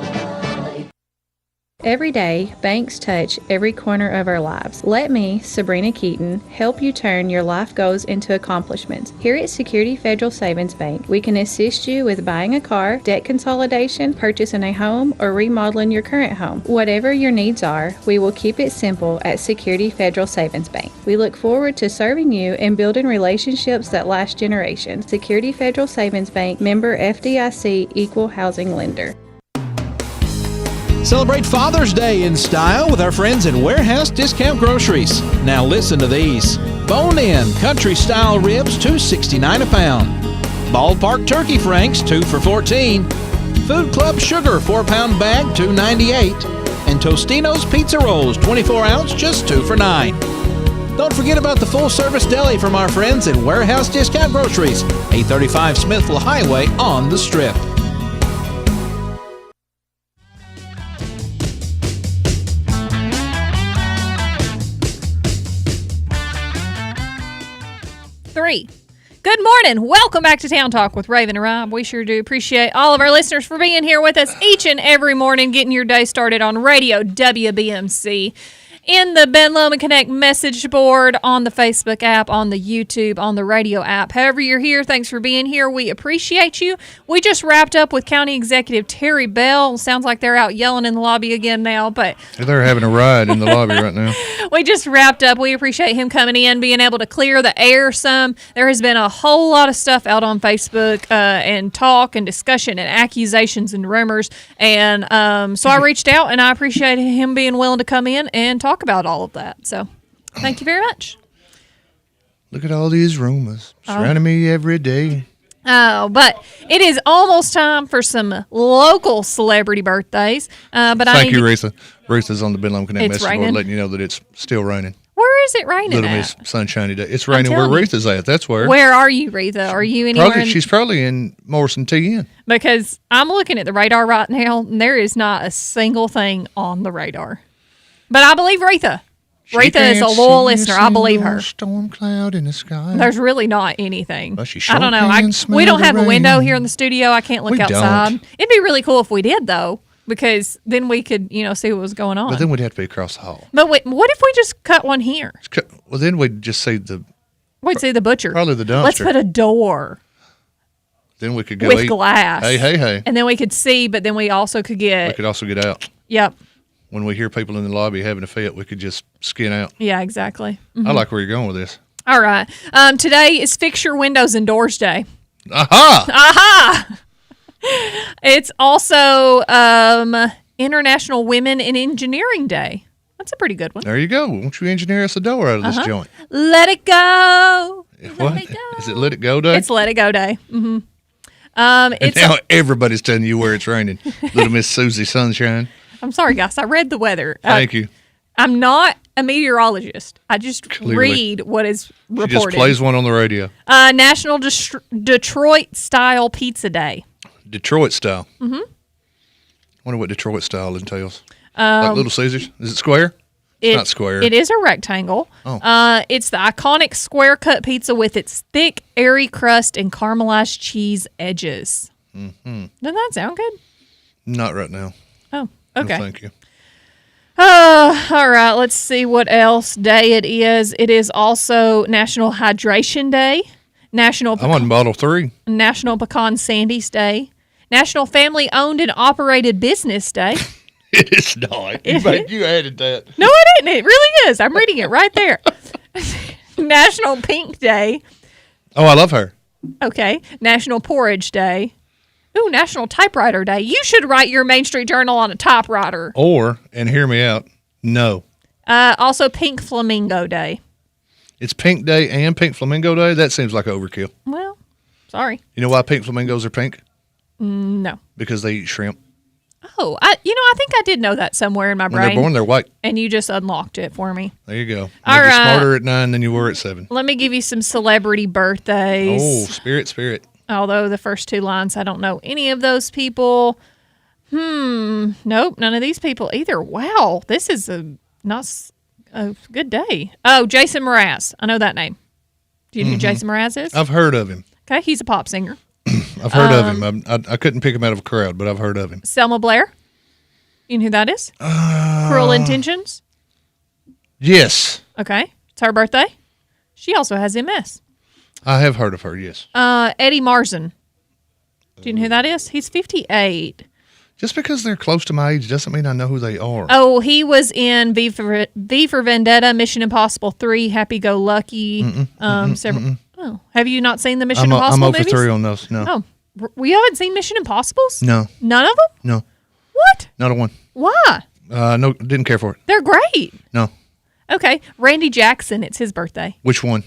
Every day, banks touch every corner of our lives. Let me, Sabrina Keaton, help you turn your life goals into accomplishments. Here at Security Federal Savings Bank, we can assist you with buying a car, debt consolidation, purchasing a home, or remodeling your current home. Whatever your needs are, we will keep it simple at Security Federal Savings Bank. We look forward to serving you and building relationships that last generations. Security Federal Savings Bank, member FDIC, equal housing lender. Celebrate Father's Day in style with our friends at Warehouse Discount Groceries. Now listen to these. Bone-in country-style ribs, $2.69 a pound. Ballpark turkey franks, 2 for $14. Food Club sugar, 4-pound bag, $2.98. And Tostino's pizza rolls, 24 ounce, just 2 for $9. Don't forget about the full-service deli from our friends at Warehouse Discount Groceries, 835 Smithville Highway on the Strip. Good morning. Welcome back to Town Talk with Raven and Rob. We sure do appreciate all of our listeners for being here with us each and every morning, getting your day started on Radio WBMC. In the Ben Lomond Connect message board, on the Facebook app, on the YouTube, on the radio app. However you're here, thanks for being here. We appreciate you. We just wrapped up with County Executive Terry Bell. Sounds like they're out yelling in the lobby again now, but they're having a ride in the lobby right now. We just wrapped up. We appreciate him coming in, being able to clear the air some. There has been a whole lot of stuff out on Facebook and talk and discussion and accusations and rumors. And so I reached out, and I appreciated him being willing to come in and talk about all of that. So thank you very much. Look at all these rumors surrounding me every day. Oh, but it is almost time for some local celebrity birthdays. But Thank you, Retha. Retha's on the Ben Lomond Connect It's message board raining. letting you know that it's still raining. Where is it raining Little at? Miss Sunshiny Day. It's raining where telling you. Retha's at. That's where. Where are you, Retha? Are you anywhere? She's probably in Morrison TN. Because I'm looking at the radar right now, and there is not a single thing on the radar. But I believe Retha. Retha is a loyal listener. I believe her. Storm cloud in the sky. There's really not anything. Well, she sure I don't know. can smell We don't the have a rain. window here in the studio. I can't look We outside. don't. It'd be really cool if we did, though, because then we could, see what was going on. But then we'd have to be across the hall. But wait, what if we just cut one here? Well, then we'd just see We'd see the butcher. probably the dumpster. Let's put a door Then we could go with eat. glass. Hey. And then we could see, but then we also could We get. could also get out. Yep. When we hear people in the lobby having a fit, we could just skin out. Yeah, exactly. I Mhm. like where you're going with this. All right. Today is Fix Your Windows and Doors Day. Aha! Aha! It's also International Women in Engineering Day. That's a pretty good one. There you go. Won't you engineer us a door out of this joint? Let it go. What? Is it Let It Go Day? It's Let It Go Day. Mm-hmm. And It's now everybody's telling you where it's raining. Little Miss Susie Sunshine. I'm sorry, guys. I read the weather. Thank you. I'm not a meteorologist. I just Clearly. read what is She reported. just plays one on the radio. National Detroit Style Pizza Day. Detroit style. Mm-hmm. Wonder what Detroit style entails. Like Little Caesars? Is it square? It's not square. It is a rectangle. Oh. It's the iconic square cut pizza with its thick, airy crust and caramelized cheese edges. Mm-hmm. Doesn't that sound good? Not right now. Oh, okay. No, thank you. All right. Let's see what else day it is. It is also National Hydration Day, I'm on bottle 3. National Pecan Sandies Day, National Family Owned and Operated Business Day. It is not. You added that. No, I didn't. It really is. I'm reading it right there. National Pink Day. Oh, I love her. Okay. National Porridge Day. Ooh, National Typewriter Day. You should write your Main Street Journal on a typewriter. Or, and hear me out, no. Also, Pink Flamingo Day. It's Pink Day and Pink Flamingo Day? That seems like overkill. Well, sorry. You know why pink flamingos are pink? No. Because they eat shrimp. Oh, I think I did know that somewhere in my brain. When they're born, they're white. And you just unlocked it for me. There you go. All You're right. smarter at 9 than you were at 7. Let me give you some celebrity birthdays. Oh, spirit. Although the first 2 lines, I don't know any of those people. Nope, none of these people either. Wow, this is a good day. Oh, Jason Mraz. I know that name. Do you know who Jason Mraz is? I've heard of him. Okay, he's a pop singer. I've heard of him. I couldn't pick him out of a crowd, but I've heard of him. Selma Blair. You know who that is? Cruel Intentions. Yes. Okay, it's her birthday. She also has MS. I have heard of her, yes. Eddie Marsan. Do you know who that is? He's 58. Just because they're close to my age doesn't mean I know who they are. Oh, he was in V for Vendetta, Mission Impossible 3, Happy Go Lucky. Several. Oh, have you not seen the Mission Impossible I'm movies? 0 for 3 on those. No. Oh, we haven't seen Mission Impossibles? No. None of them? No. What? Not a one. Why? No, didn't care for it. They're great. No. Okay, Randy Jackson. It's his birthday. Which one?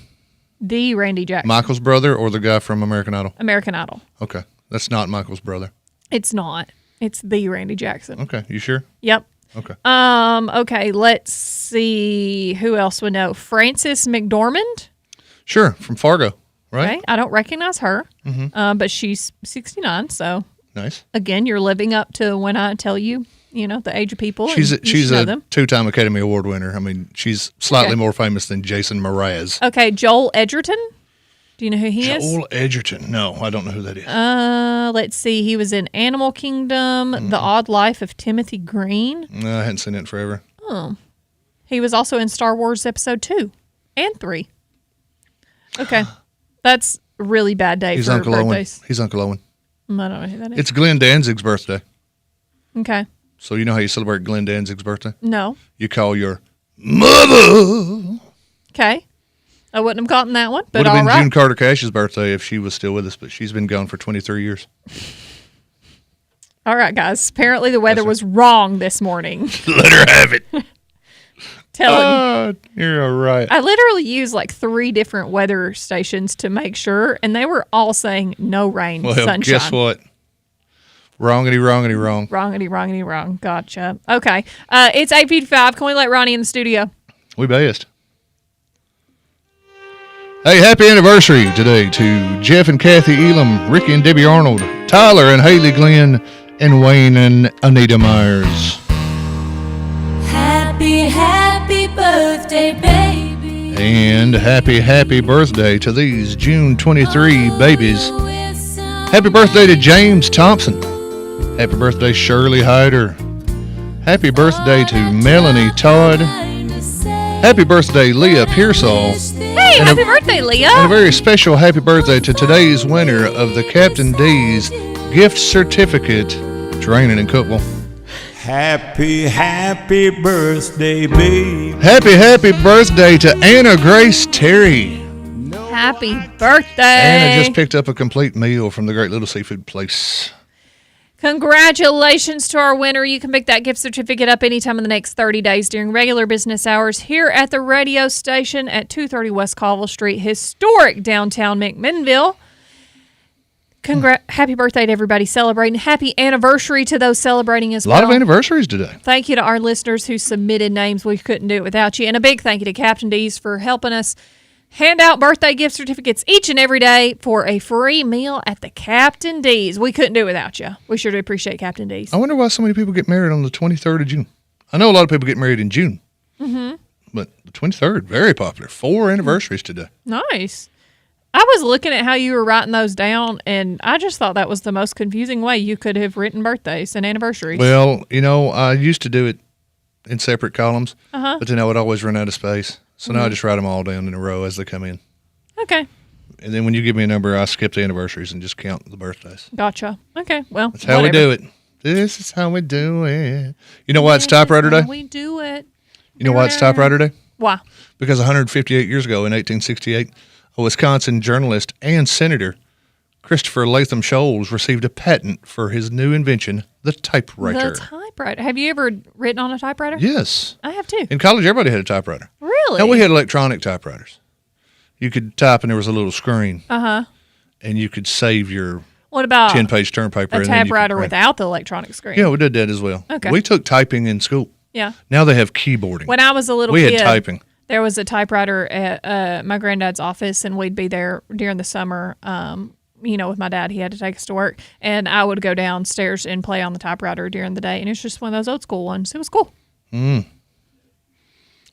The Randy Jackson. Michael's brother or the guy from American Idol? American Idol. Okay. That's not Michael's brother. It's not. It's the Randy Jackson. Okay. You sure? Yep. Okay. Okay, let's see who else would know. Frances McDormand. Sure, from Fargo, right? Okay, I don't recognize her, Mm-hmm. but she's 69, so Nice. again, you're living up to when I tell you, the age of people. She's and you should know a them. 2-time Academy Award winner. I mean, she's slightly Okay. more famous than Jason Mraz. Okay, Joel Edgerton. Do you know who he is? Joel Edgerton. No, I don't know who that is. Let's see. He was in Animal Kingdom, The Odd Life of Timothy Green. No, I hadn't seen it in forever. Oh. He was also in Star Wars Episode 2 and 3. Okay. That's a really bad day He's for Uncle birthdays. Owen. He's Uncle Owen. I don't know who that is. It's Glenn Danzig's birthday. Okay. So you know how you celebrate Glenn Danzig's birthday? No. You call your mother. Okay. I wouldn't have gotten that one, but Would have all been right. June Carter Cash's birthday if she was still with us, but she's been gone for 23 years. All right, guys. Apparently the weather was wrong this morning. Let her have it. Telling. You're all right. I literally used like 3 different weather stations to make sure, and they were all saying no rain, Well, sunshine. guess what? Wrongity, wrong. Wrongity, wrong. Gotcha. Okay. It's 8:55. Can we let Ronnie in the studio? We best. Hey, happy anniversary today to Jeff and Kathy Elam, Ricky and Debbie Arnold, Tyler and Haley Glenn, and Wayne and Anita Myers. Happy birthday, baby. And happy birthday to these June 23 babies. Happy birthday to James Thompson. Happy birthday, Shirley Hyder. Happy birthday to Melanie Todd. Happy birthday, Leah Pearsall. Hey, And happy birthday, Leah. And a very special happy birthday to today's winner of the Captain D's gift certificate training in Cookville. Happy birthday, babe. Happy birthday to Anna Grace Terry. Happy birthday. Anna just picked up a complete meal from the Great Little Seafood Place. Congratulations to our winner. You can pick that gift certificate up anytime in the next 30 days during regular business hours here at the radio station at 230 West Colville Street, historic downtown McMinnville. Happy birthday to everybody celebrating. Happy anniversary to those celebrating as well. A lot of anniversaries today. Thank you to our listeners who submitted names. We couldn't do it without you. And a big thank you to Captain D's for helping us hand out birthday gift certificates each and every day for a free meal at the Captain D's. We couldn't do it without you. We sure do appreciate Captain D's. I wonder why so many people get married on the 23rd of June. I know a lot of people get married in June. Mm-hmm. But the 23rd, very popular. 4 anniversaries today. Nice. I was looking at how you were writing those down, and I just thought that was the most confusing way you could have written birthdays and anniversaries. Well, I used to do it in separate columns, Uh-huh. but then I would always run out of space. So now I Mhm. just write them all down in a row as they come in. Okay. And then when you give me a number, I skip the anniversaries and just count the birthdays. Gotcha. Okay. Well, That's how we do it. This is how we do it. You know why it's Typewriter Day? We do it. You know why it's Typewriter Day? Why? Because 158 years ago in 1868, a Wisconsin journalist and senator, Christopher Latham Scholes, received a patent for his new invention, the typewriter. The typewriter. Have you ever written on a typewriter? Yes. I have too. In college, everybody had a typewriter. Really? Now, we had electronic typewriters. You could type and there was a little screen, Uh-huh. and you could save your What about 10-page term paper. a and then you could typewriter print. without the electronic screen? Yeah, we did that as well. Okay. We took typing in school. Yeah. Now they have keyboarding. When I was a little we kid, had typing. there was a typewriter at my granddad's office, and we'd be there during the summer. With my dad, he had to take us to work, and I would go downstairs and play on the typewriter during the day, and it's just one of those old school ones. It was cool. Mm.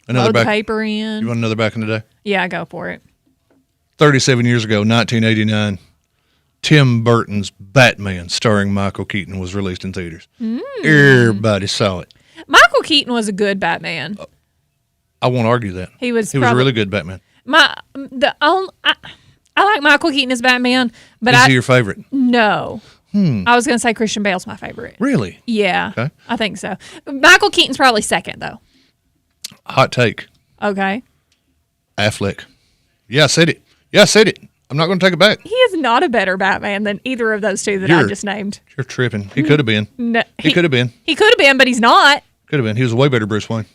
Load the paper in. You want another back in the day? Yeah, go for it. 37 years ago, 1989, Tim Burton's Batman, starring Michael Keaton, was released in theaters. Everybody saw it. Michael Keaton was a good Batman. I won't argue that. He was a really good Batman. I like Michael Keaton as Batman, but Is he your favorite? No. I was going to say Christian Bale's my favorite. Really? Yeah. Okay. I think so. Michael Keaton's probably second, though. Hot take. Okay. Affleck. Yeah, I said it. I'm not going to take it back. He is not a better Batman than either of those two that I You're- just named. You're tripping. He could have been. No, He could have been. He could have been, but he's not. Could have been. He was a way better Bruce Wayne.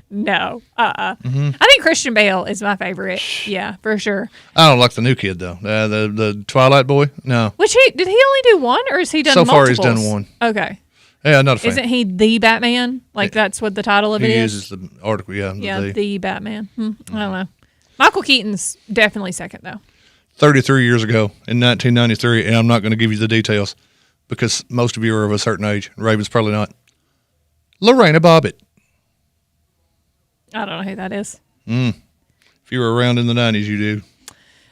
No. Mhm. I think Christian Bale is my favorite. Yeah, for sure. I don't like the new kid, though. The Twilight boy? No. Which did he only do one, or has he done So far, he's multiples? done one. Okay. Yeah, not a fan. Isn't he the Batman? Like that's what the title of He it is? uses the article, yeah. Yeah, the the Batman. I don't know. Michael Keaton's definitely second, though. 33 years ago in 1993, and I'm not going to give you the details because most of you are of a certain age. Raven's probably not. Lorena Bobbitt. I don't know who that is. If you were around in the 90s, you do.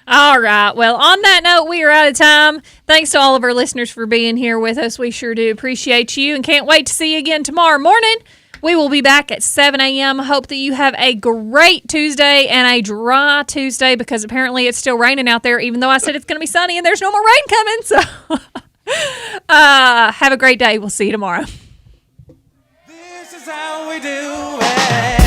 All right. Well, on that note, we are out of time. Thanks to all of our listeners for being here with us. We sure do appreciate you and can't wait to see you again tomorrow morning. We will be back at 7 a.m. Hope that you have a great Tuesday and a dry Tuesday because apparently it's still raining out there, even though I said it's going to be sunny and there's no more rain coming. So have a great day. We'll see you tomorrow. This is how we do it.